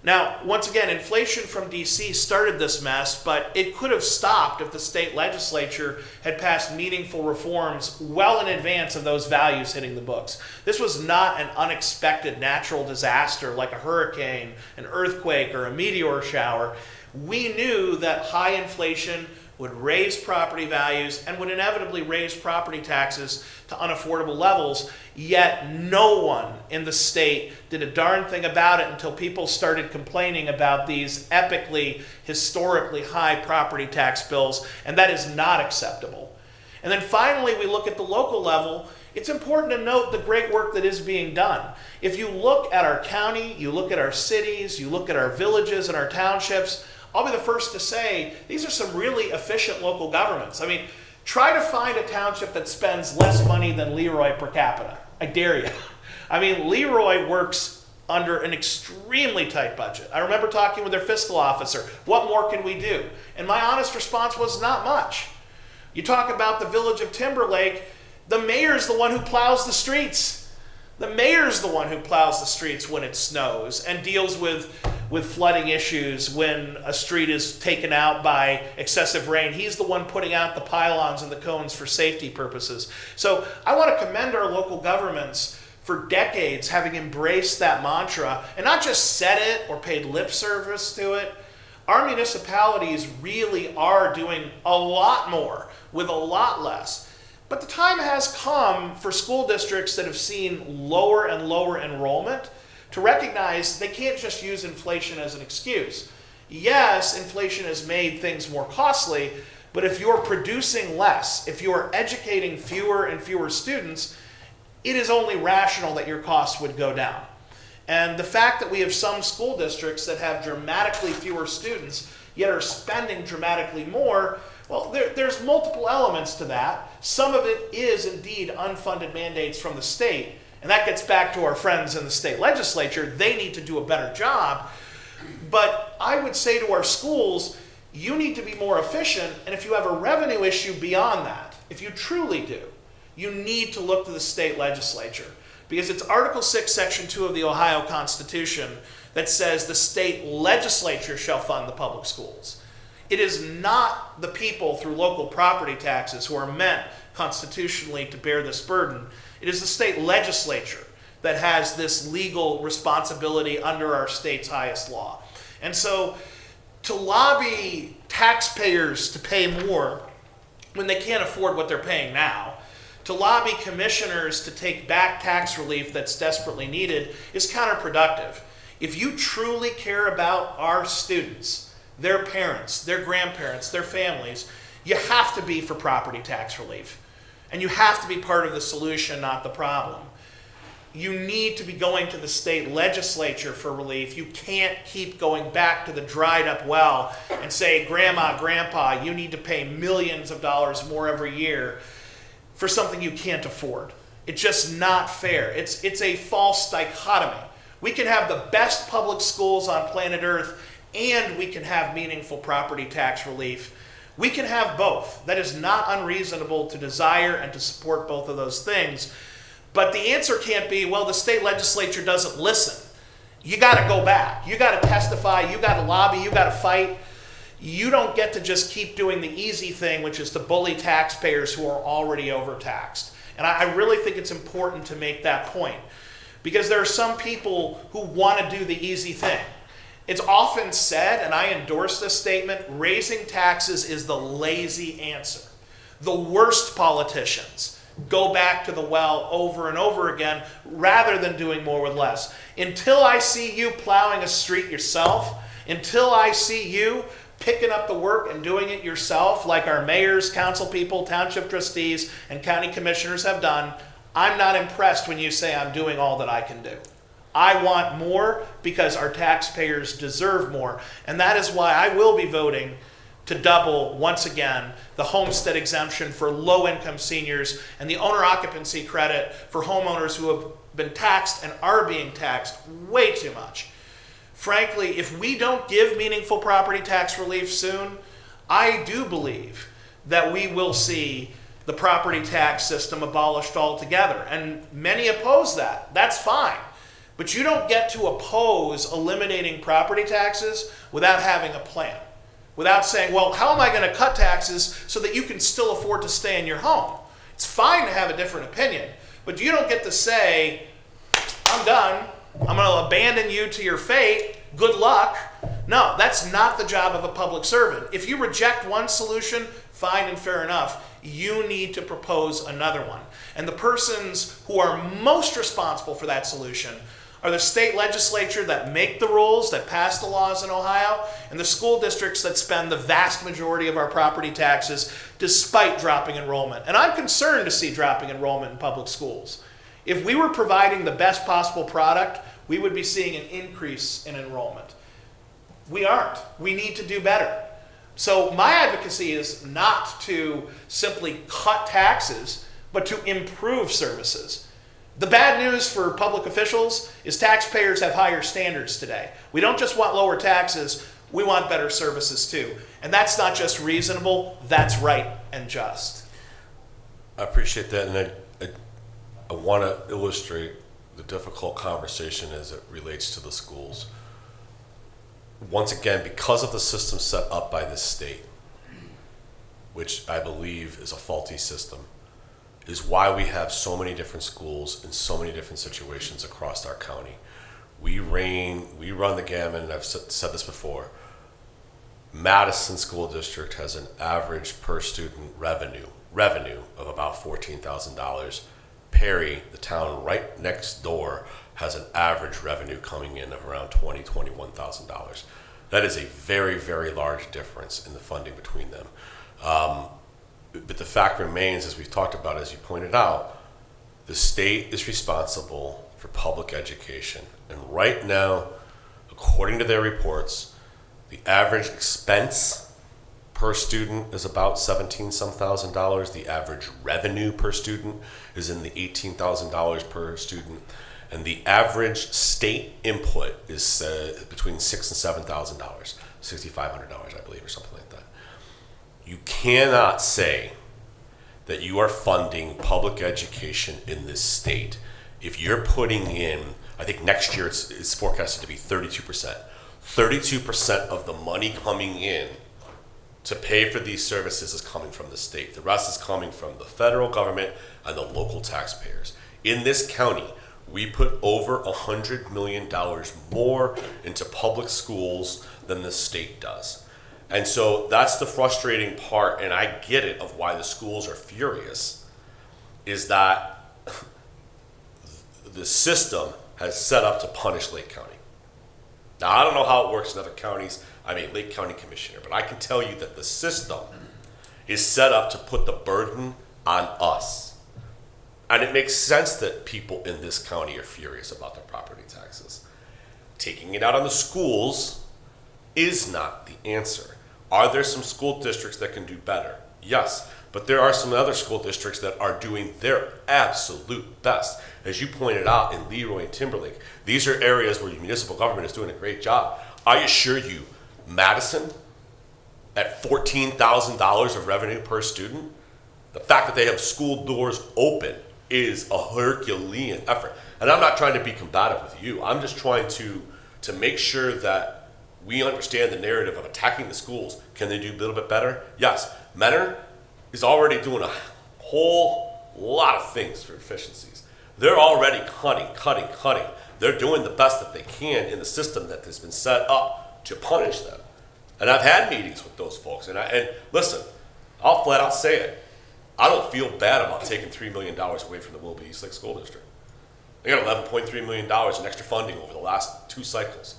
Now, once again, inflation from DC started this mess, but it could have stopped if the state legislature had passed meaningful reforms well in advance of those values hitting the books. This was not an unexpected natural disaster like a hurricane, an earthquake, or a meteor shower. We knew that high inflation would raise property values and would inevitably raise property taxes to unaffordable levels, yet no one in the state did a darn thing about it until people started complaining about these epically, historically high property tax bills, and that is not acceptable. And then finally, we look at the local level. It's important to note the great work that is being done. If you look at our county, you look at our cities, you look at our villages and our townships, I'll be the first to say these are some really efficient local governments. I mean, try to find a township that spends less money than Leroy per capita. I dare you. I mean, Leroy works under an extremely tight budget. I remember talking with their fiscal officer, what more can we do? And my honest response was not much. You talk about the village of Timberlake, the mayor's the one who plows the streets. The mayor's the one who plows the streets when it snows and deals with flooding issues when a street is taken out by excessive rain. He's the one putting out the pylons and the cones for safety purposes. So I want to commend our local governments for decades having embraced that mantra and not just said it or paid lip service to it. Our municipalities really are doing a lot more with a lot less. But the time has come for school districts that have seen lower and lower enrollment to recognize they can't just use inflation as an excuse. Yes, inflation has made things more costly, but if you're producing less, if you're educating fewer and fewer students, it is only rational that your costs would go down. And the fact that we have some school districts that have dramatically fewer students, yet are spending dramatically more, well, there's multiple elements to that. Some of it is indeed unfunded mandates from the state, and that gets back to our friends in the state legislature. They need to do a better job. But I would say to our schools, you need to be more efficient, and if you have a revenue issue beyond that, if you truly do, you need to look to the state legislature. Because it's Article 6, Section 2 of the Ohio Constitution that says the state legislature shall fund the public schools. It is not the people through local property taxes who are meant constitutionally to bear this burden. It is the state legislature that has this legal responsibility under our state's highest law. And so to lobby taxpayers to pay more when they can't afford what they're paying now, to lobby commissioners to take back tax relief that's desperately needed is counterproductive. If you truly care about our students, their parents, their grandparents, their families, you have to be for property tax relief. And you have to be part of the solution, not the problem. You need to be going to the state legislature for relief. You can't keep going back to the dried up well and say, Grandma, Grandpa, you need to pay millions of dollars more every year for something you can't afford. It's just not fair. It's a false dichotomy. We can have the best public schools on planet Earth and we can have meaningful property tax relief. We can have both. That is not unreasonable to desire and to support both of those things. But the answer can't be, well, the state legislature doesn't listen. You got to go back. You got to testify. You got to lobby. You got to fight. You don't get to just keep doing the easy thing, which is to bully taxpayers who are already overtaxed. And I really think it's important to make that point, because there are some people who want to do the easy thing. It's often said, and I endorse this statement, raising taxes is the lazy answer. The worst politicians go back to the well over and over again rather than doing more with less. Until I see you plowing a street yourself, until I see you picking up the work and doing it yourself like our mayors, council people, township trustees, and county commissioners have done, I'm not impressed when you say I'm doing all that I can do. I want more because our taxpayers deserve more. And that is why I will be voting to double, once again, the homestead exemption for low-income seniors and the owner occupancy credit for homeowners who have been taxed and are being taxed way too much. Frankly, if we don't give meaningful property tax relief soon, I do believe that we will see the property tax system abolished altogether. And many oppose that. That's fine. But you don't get to oppose eliminating property taxes without having a plan. Without saying, well, how am I going to cut taxes so that you can still afford to stay in your home? It's fine to have a different opinion, but you don't get to say, I'm done. I'm going to abandon you to your fate. Good luck. No, that's not the job of a public servant. If you reject one solution, fine and fair enough. You need to propose another one. And the persons who are most responsible for that solution are the state legislature that make the rules, that pass the laws in Ohio, and the school districts that spend the vast majority of our property taxes despite dropping enrollment. And I'm concerned to see dropping enrollment in public schools. If we were providing the best possible product, we would be seeing an increase in enrollment. We aren't. We need to do better. So my advocacy is not to simply cut taxes, but to improve services. The bad news for public officials is taxpayers have higher standards today. We don't just want lower taxes, we want better services too. And that's not just reasonable, that's right and just. I appreciate that, and I want to illustrate the difficult conversation as it relates to the schools. Once again, because of the system set up by this state, which I believe is a faulty system, is why we have so many different schools in so many different situations across our county. We run the gamut, and I've said this before. Madison School District has an average per student revenue of about $14,000. Perry, the town right next door, has an average revenue coming in of around $21,000. That is a very, very large difference in the funding between them. But the fact remains, as we've talked about, as you pointed out, the state is responsible for public education. And right now, according to their reports, the average expense per student is about $17,000 some. The average revenue per student is in the $18,000 per student. And the average state input is between $6,000 and $7,000, $6,500, I believe, or something like that. You cannot say that you are funding public education in this state if you're putting in, I think next year it's forecasted to be 32%. 32% of the money coming in to pay for these services is coming from the state. The rest is coming from the federal government and the local taxpayers. In this county, we put over $100 million more into public schools than the state does. And so that's the frustrating part, and I get it, of why the schools are furious, is that the system has set up to punish Lake County. Now, I don't know how it works in other counties. I'm a Lake County commissioner, but I can tell you that the system is set up to put the burden on us. And it makes sense that people in this county are furious about their property taxes. Taking it out on the schools is not the answer. Are there some school districts that can do better? Yes, but there are some other school districts that are doing their absolute best. As you pointed out in Leroy and Timberlake, these are areas where the municipal government is doing a great job. I assure you, Madison, at $14,000 of revenue per student, the fact that they have school doors open is a Herculean effort. And I'm not trying to be combative with you. I'm just trying to make sure that we understand the narrative of attacking the schools. Can they do a little bit better? Yes. Mentor is already doing a whole lot of things for efficiencies. They're already cutting. They're doing the best that they can in the system that has been set up to punish them. And I've had meetings with those folks. And listen, I'll flat out say it. I don't feel bad about taking $3 million away from the Willoughby East Lake School District. They got $11.3 million in extra funding over the last 2 cycles.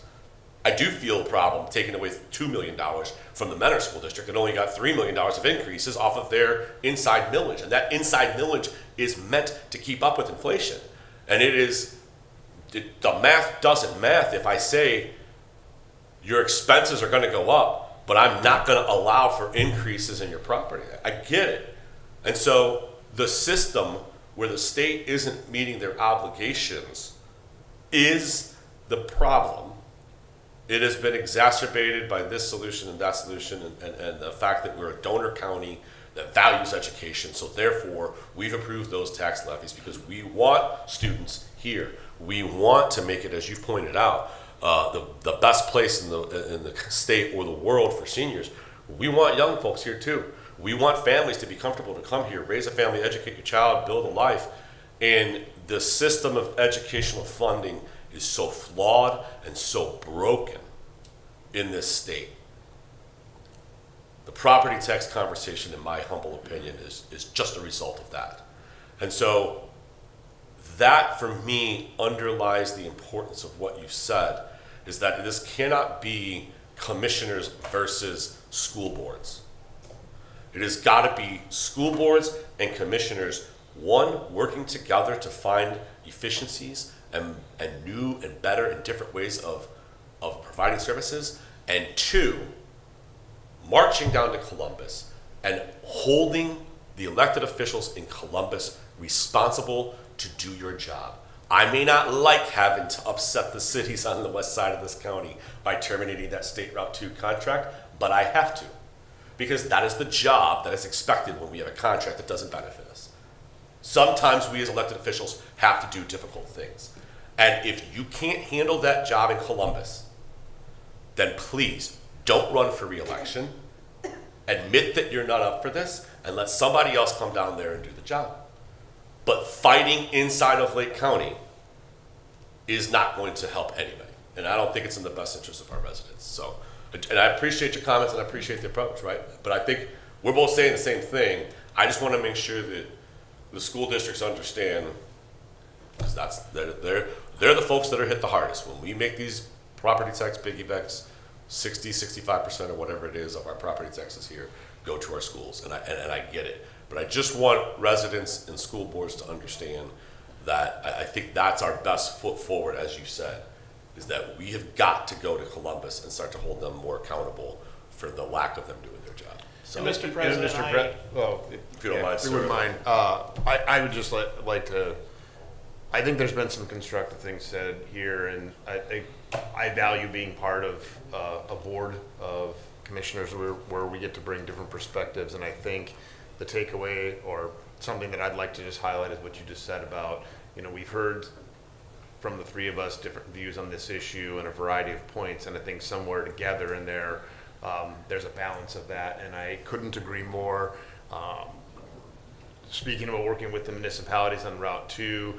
I do feel a problem taking away $2 million from the Mentor School District and only got $3 million of increases off of their inside millage. And that inside millage is meant to keep up with inflation. And the math doesn't math if I say your expenses are going to go up, but I'm not going to allow for increases in your property. I get it. And so the system where the state isn't meeting their obligations is the problem. It has been exacerbated by this solution and that solution and the fact that we're a donor county that values education. So therefore, we've approved those tax levies because we want students here. We want to make it, as you pointed out, the best place in the state or the world for seniors. We want young folks here too. We want families to be comfortable to come here, raise a family, educate your child, build a life. And the system of educational funding is so flawed and so broken in this state. The property tax conversation, in my humble opinion, is just a result of that. And so that, for me, underlies the importance of what you said, is that this cannot be commissioners versus school boards. It has got to be school boards and commissioners, one, working together to find efficiencies and new and better and different ways of providing services, and 2, marching down to Columbus and holding the elected officials in Columbus responsible to do your job. I may not like having to upset the cities on the west side of this county by terminating that State Route 2 contract, but I have to, because that is the job that is expected when we have a contract that doesn't benefit us. Sometimes we as elected officials have to do difficult things. And if you can't handle that job in Columbus, then please don't run for re-election. Admit that you're not up for this and let somebody else come down there and do the job. But fighting inside of Lake County is not going to help anybody. And I don't think it's in the best interest of our residents. So, and I appreciate your comments and I appreciate the approach, right? But I think we're both saying the same thing. I just want to make sure that the school districts understand, because they're the folks that are hit the hardest. When we make these property tax piggybacks, 65% or whatever it is of our property taxes here go to our schools, and I get it. But I just want residents and school boards to understand that I think that's our best foot forward, as you said, is that we have got to go to Columbus and start to hold them more accountable for the lack of them doing their job. So, And Mr. President, if you don't mind, if you sir. wouldn't mind, I would just like to. I think there's been some constructive things said here, and I value being part of a board of commissioners where we get to bring different perspectives. And I think the takeaway, or something that I'd like to just highlight, is what you just said about, we've heard from the three of us different views on this issue and a variety of points, and I think somewhere together in there, there's a balance of that, and I couldn't agree more. Speaking about working with the municipalities on Route 2,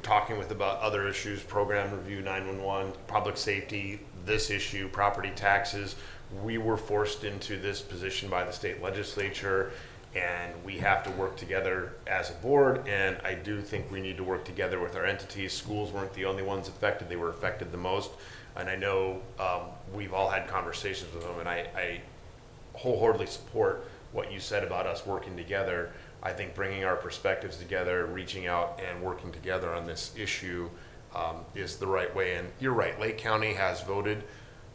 talking about other issues, program review, 911, public safety, this issue, property taxes. We were forced into this position by the state legislature, and we have to work together as a board, and I do think we need to work together with our entities. Schools weren't the only ones affected, they were affected the most, and I know we've all had conversations with them, and I wholeheartedly support what you said about us working together. I think bringing our perspectives together, reaching out and working together on this issue is the right way. And you're right, Lake County has voted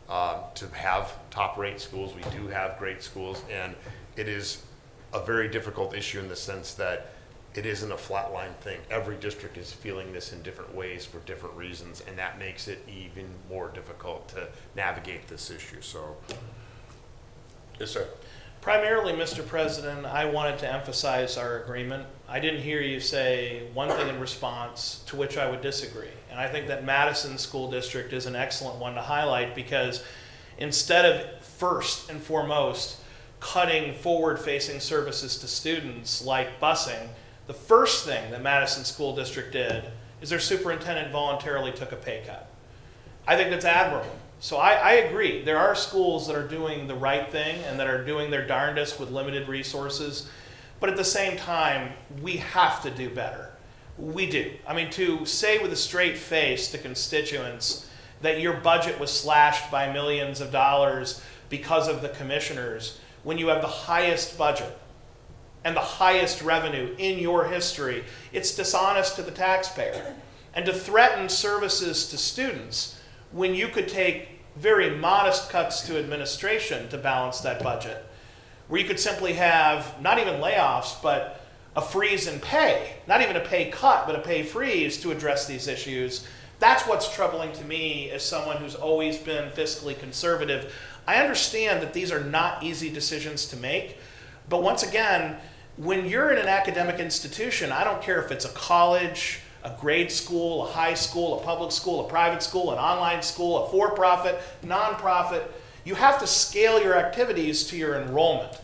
to have top-rate schools. We do have great schools, and it is a very difficult issue in the sense that it isn't a flatline thing. Every district is feeling this in different ways for different reasons, and that makes it even more difficult to navigate this issue. So, Yes, sir. Primarily, Mr. President, I wanted to emphasize our agreement. I didn't hear you say one thing in response to which I would disagree. And I think that Madison School District is an excellent one to highlight, because instead of first and foremost cutting forward-facing services to students like busing, the first thing that Madison School District did is their superintendent voluntarily took a pay cut. I think that's admirable. So I agree. There are schools that are doing the right thing and that are doing their darndest with limited resources. But at the same time, we have to do better. We do. I mean, to say with a straight face to constituents that your budget was slashed by millions of dollars because of the commissioners, when you have the highest budget and the highest revenue in your history, it's dishonest to the taxpayer. And to threaten services to students when you could take very modest cuts to administration to balance that budget, where you could simply have not even layoffs, but a freeze in pay, not even a pay cut, but a pay freeze to address these issues. That's what's troubling to me as someone who's always been fiscally conservative. I understand that these are not easy decisions to make, but once again, when you're in an academic institution, I don't care if it's a college, a grade school, a high school, a public school, a private school, an online school, a for-profit, nonprofit, you have to scale your activities to your enrollment.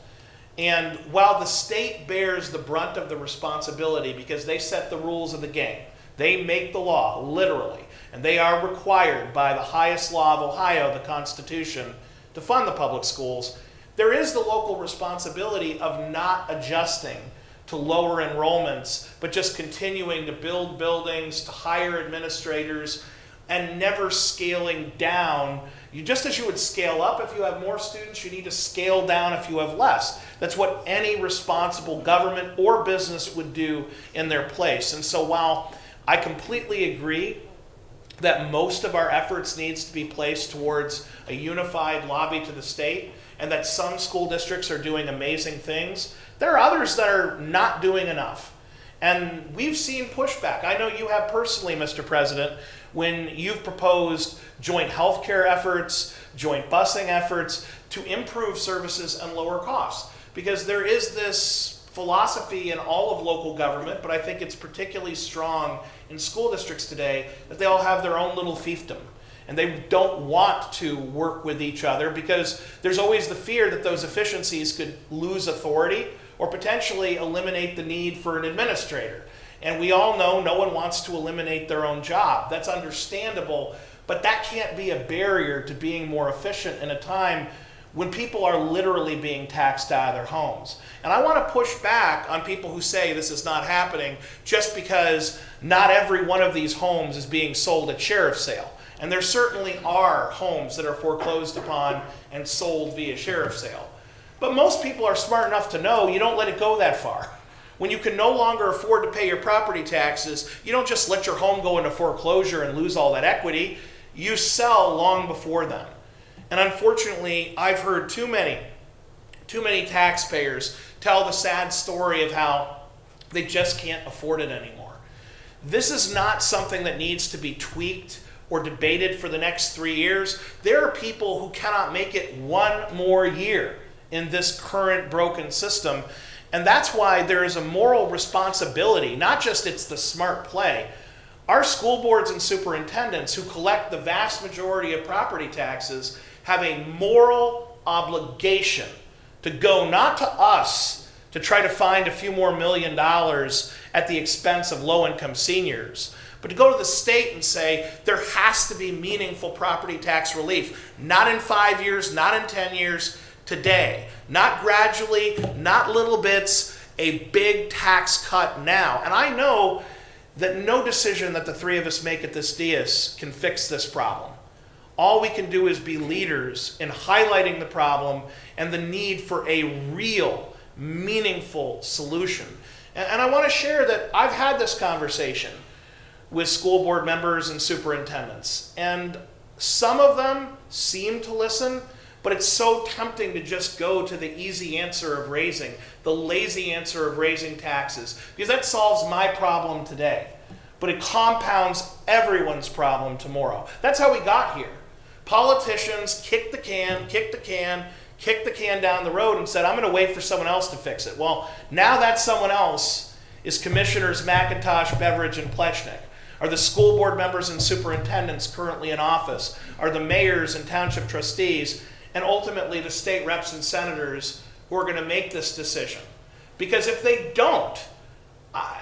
And while the state bears the brunt of the responsibility because they set the rules of the game, they make the law, literally, and they are required by the highest law of Ohio, the Constitution, to fund the public schools, there is the local responsibility of not adjusting to lower enrollments, but just continuing to build buildings, to hire administrators, and never scaling down. Just as you would scale up if you have more students, you need to scale down if you have less. That's what any responsible government or business would do in their place. And so while I completely agree that most of our efforts needs to be placed towards a unified lobby to the state, and that some school districts are doing amazing things, there are others that are not doing enough. And we've seen pushback. I know you have personally, Mr. President, when you've proposed joint healthcare efforts, joint busing efforts to improve services and lower costs. Because there is this philosophy in all of local government, but I think it's particularly strong in school districts today, that they all have their own little fiefdom. And they don't want to work with each other because there's always the fear that those efficiencies could lose authority or potentially eliminate the need for an administrator. And we all know no one wants to eliminate their own job. That's understandable, but that can't be a barrier to being more efficient in a time when people are literally being taxed out of their homes. And I want to push back on people who say this is not happening just because not every one of these homes is being sold at sheriff's sale. And there certainly are homes that are foreclosed upon and sold via sheriff's sale. But most people are smart enough to know you don't let it go that far. When you can no longer afford to pay your property taxes, you don't just let your home go into foreclosure and lose all that equity. You sell long before then. And unfortunately, I've heard too many taxpayers tell the sad story of how they just can't afford it anymore. This is not something that needs to be tweaked or debated for the next 3 years. There are people who cannot make it one more year in this current broken system. And that's why there is a moral responsibility, not just it's the smart play. Our school boards and superintendents who collect the vast majority of property taxes have a moral obligation to go not to us to try to find a few more $1 million at the expense of low-income seniors, but to go to the state and say there has to be meaningful property tax relief, not in 5 years, not in 10 years, today. Not gradually, not little bits, a big tax cut now. And I know that no decision that the three of us make at this dais can fix this problem. All we can do is be leaders in highlighting the problem and the need for a real, meaningful solution. And I want to share that I've had this conversation with school board members and superintendents, and some of them seem to listen, but it's so tempting to just go to the easy answer of raising, the lazy answer of raising taxes, because that solves my problem today, but it compounds everyone's problem tomorrow. That's how we got here. Politicians kicked the can down the road and said, I'm going to wait for someone else to fix it. Well, now that someone else is Commissioners McIntosh, Beveridge, and Plechnik, are the school board members and superintendents currently in office, are the mayors and township trustees, and ultimately the state reps and senators who are going to make this decision. Because if they don't,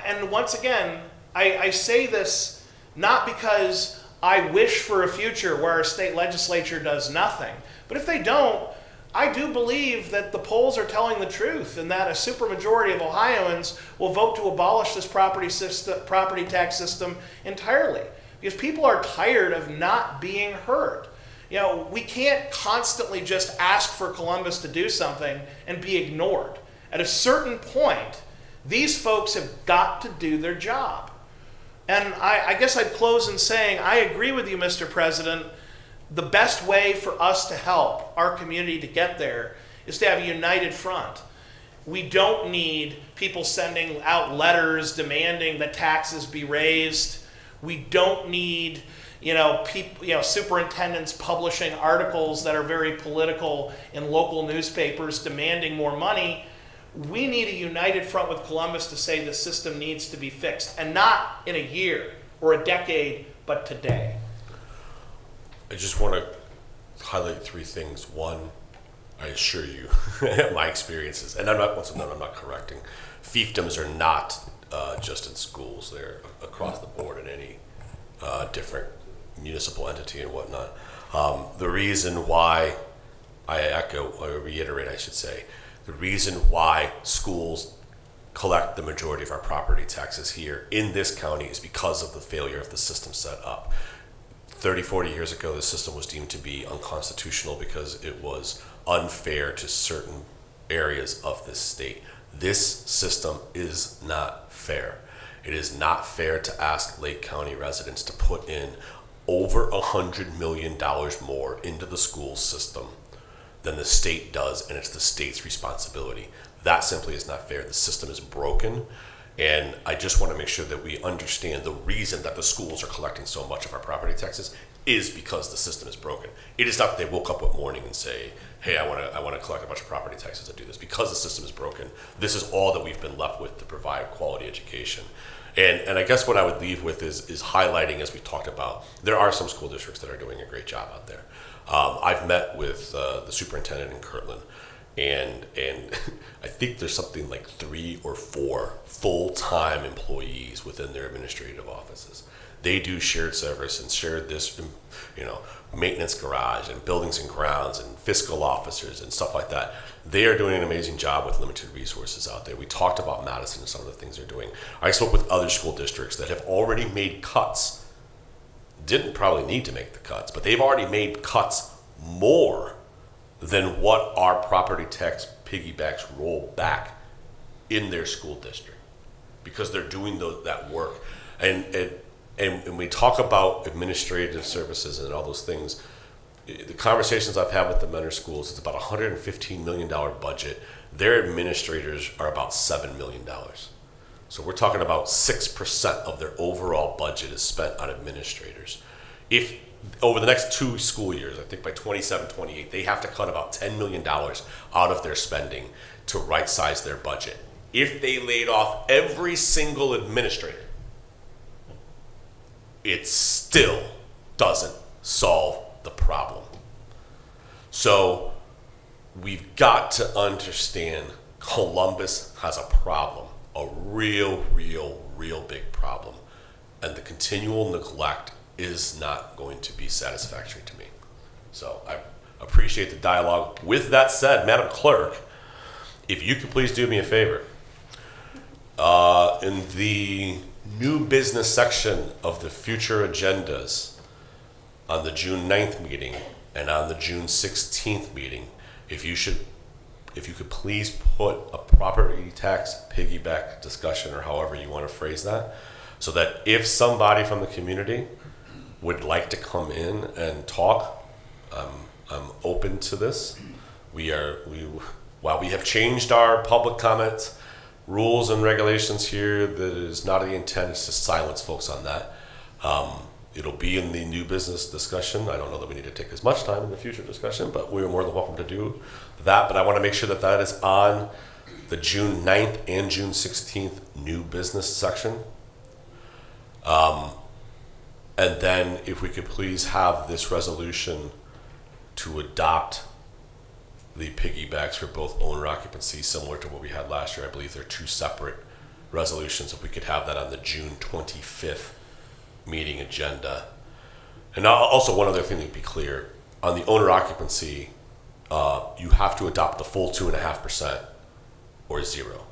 and once again, I say this not because I wish for a future where our state legislature does nothing, but if they don't, I do believe that the polls are telling the truth and that a supermajority of Ohioans will vote to abolish this property tax system entirely, because people are tired of not being heard. You know, we can't constantly just ask for Columbus to do something and be ignored. At a certain point, these folks have got to do their job. And I guess I'd close in saying, I agree with you, Mr. President. The best way for us to help our community to get there is to have a united front. We don't need people sending out letters demanding that taxes be raised. We don't need, superintendents publishing articles that are very political in local newspapers demanding more money. We need a united front with Columbus to say the system needs to be fixed, and not in a year or a decade, but today. I just want to highlight three things. One, I assure you, my experiences, and I'm not correcting. Fiefdoms are not just in schools; they're across the board in any different municipal entity and whatnot. The reason why reiterate, I should say, the reason why schools collect the majority of our property taxes here in this county is because of the failure of the system set up. 30, 40 years ago, the system was deemed to be unconstitutional because it was unfair to certain areas of this state. This system is not fair. It is not fair to ask Lake County residents to put in over $100 million more into the school system than the state does, and it's the state's responsibility. That simply is not fair. The system is broken. And I just want to make sure that we understand the reason that the schools are collecting so much of our property taxes is because the system is broken. It is not that they woke up one morning and say, hey, I want to collect a bunch of property taxes to do this. Because the system is broken, this is all that we've been left with to provide quality education. And I guess what I would leave with is highlighting, as we talked about, there are some school districts that are doing a great job out there. I've met with the superintendent in Kirtland, and I think there's something like 3 or 4 full-time employees within their administrative offices. They do shared service and shared this, maintenance garage and buildings and grounds and fiscal officers and stuff like that. They are doing an amazing job with limited resources out there. We talked about Madison and some of the things they're doing. I spoke with other school districts that have already made cuts. Didn't probably need to make the cuts, but they've already made cuts more than what our property tax piggybacks roll back in their school district, because they're doing that work. And we talk about administrative services and all those things. The conversations I've had with the Mentor schools, it's about $115 million budget. Their administrators are about $7 million. So we're talking about 6% of their overall budget is spent on administrators. If over the next 2 school years, I think by 27, 28, they have to cut about $10 million out of their spending to right size their budget. If they laid off every single administrator, it still doesn't solve the problem. So we've got to understand Columbus has a problem, a real big problem. And the continual neglect is not going to be satisfactory to me. So Appreciate the dialogue. With that said, Madam Clerk, if you could please do me a favor. In the new business section of the future agendas on the June 9th meeting and on the June 16th meeting, if you could please put a property tax piggyback discussion, or however you want to phrase that, so that if somebody from the community would like to come in and talk, I'm open to this. While we have changed our public comment rules and regulations here, that is not the intent, is to silence folks on that. It'll be in the new business discussion. I don't know that we need to take as much time in the future discussion, but we're more than welcome to do that. But I want to make sure that that is on the June 9th and June 16th new business section. And then if we could please have this resolution to adopt the piggybacks for both owner occupancy, similar to what we had last year. I believe they're two separate resolutions. If we could have that on the June 25th meeting agenda. And also one other thing to be clear, on the owner occupancy, you have to adopt the full 2.5% or 0.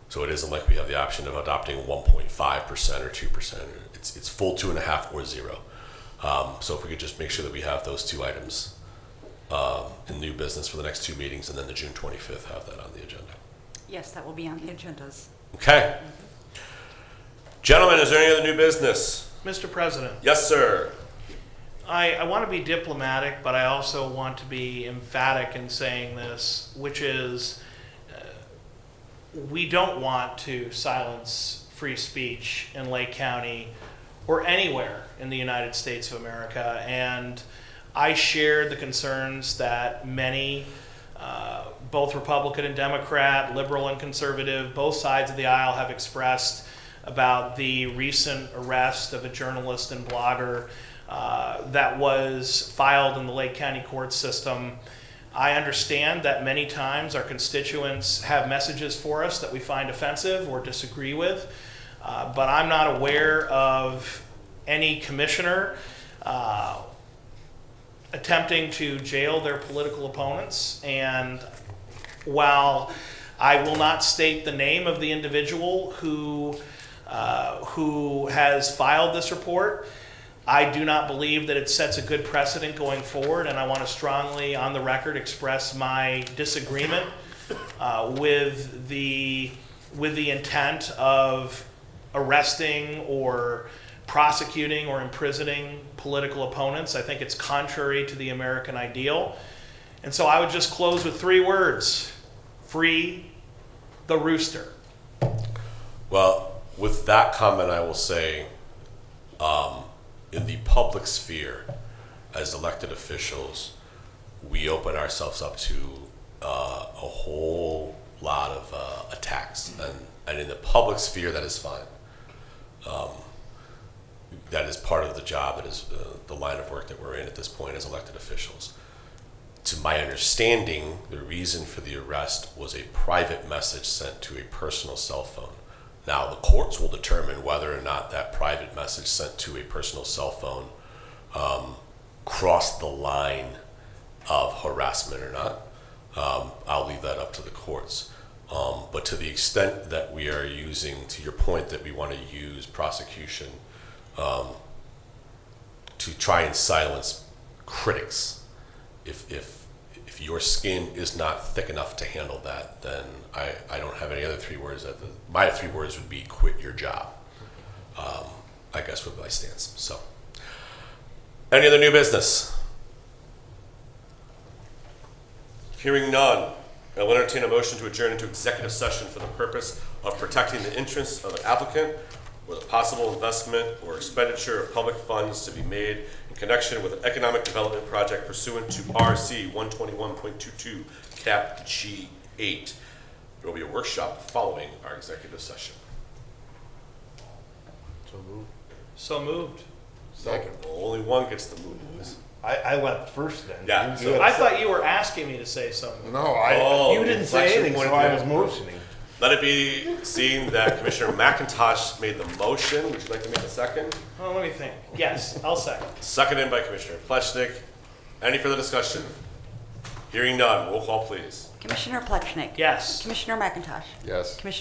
So it isn't like we have the option of adopting 1.5% or 2%. It's full 2.5 or 0. So if we could just make sure that we have those two items in new business for the next two meetings, and then the June 25th have that on the agenda. Yes, that will be on the agendas. Okay. Gentlemen, is there any other new business? Mr. President, Yes, sir. I want to be diplomatic, but I also want to be emphatic in saying this, which is we don't want to silence free speech in Lake County or anywhere in the United States of America. And I share the concerns that many, both Republican and Democrat, liberal and conservative, both sides of the aisle have expressed about the recent arrest of a journalist and blogger that was filed in the Lake County court system. I understand that many times our constituents have messages for us that we find offensive or disagree with, but I'm not aware of any commissioner attempting to jail their political opponents. And while I will not state the name of the individual who has filed this report, I do not believe that it sets a good precedent going forward, and I want to strongly, on the record, express my disagreement with the intent of arresting or prosecuting or imprisoning political opponents. I think it's contrary to the American ideal. And so I would just close with 3 words: free the rooster. Well, with that comment, I will say, in the public sphere, as elected officials, we open ourselves up to a whole lot of attacks. And in the public sphere, that is fine. That is part of the job, that is the line of work that we're in at this point as elected officials. To my understanding, the reason for the arrest was a private message sent to a personal cell phone. Now, the courts will determine whether or not that private message sent to a personal cell phone crossed the line of harassment or not. I'll leave that up to the courts. But to the extent that we are using, to your point, that we want to use prosecution to try and silence critics, if your skin is not thick enough to handle that, then I don't have any other 3 words. My 3 words would be quit your job, I guess, would be my stance. So, any other new business? Hearing none, I will entertain a motion to adjourn into executive session for the purpose of protecting the interests of an applicant or the possible investment or expenditure of public funds to be made in connection with an economic development project pursuant to RC 121.22 Cap G8. There will be a workshop following our executive session. So moved. Second. Only one gets the move. I went first then. Yeah, You so did. I thought you were asking me to say something. No, Oh, you didn't say inflection anything, point so I there. was motioning. Let it be seen that Commissioner McIntosh made the motion. Would you like to make a second? Oh, let me think. Yes, I'll second. Seconded by Commissioner Pleshnik. Any further discussion? Hearing none, roll call please. Commissioner Plechnik. Yes. Commissioner McIntosh. Yes. Commissioner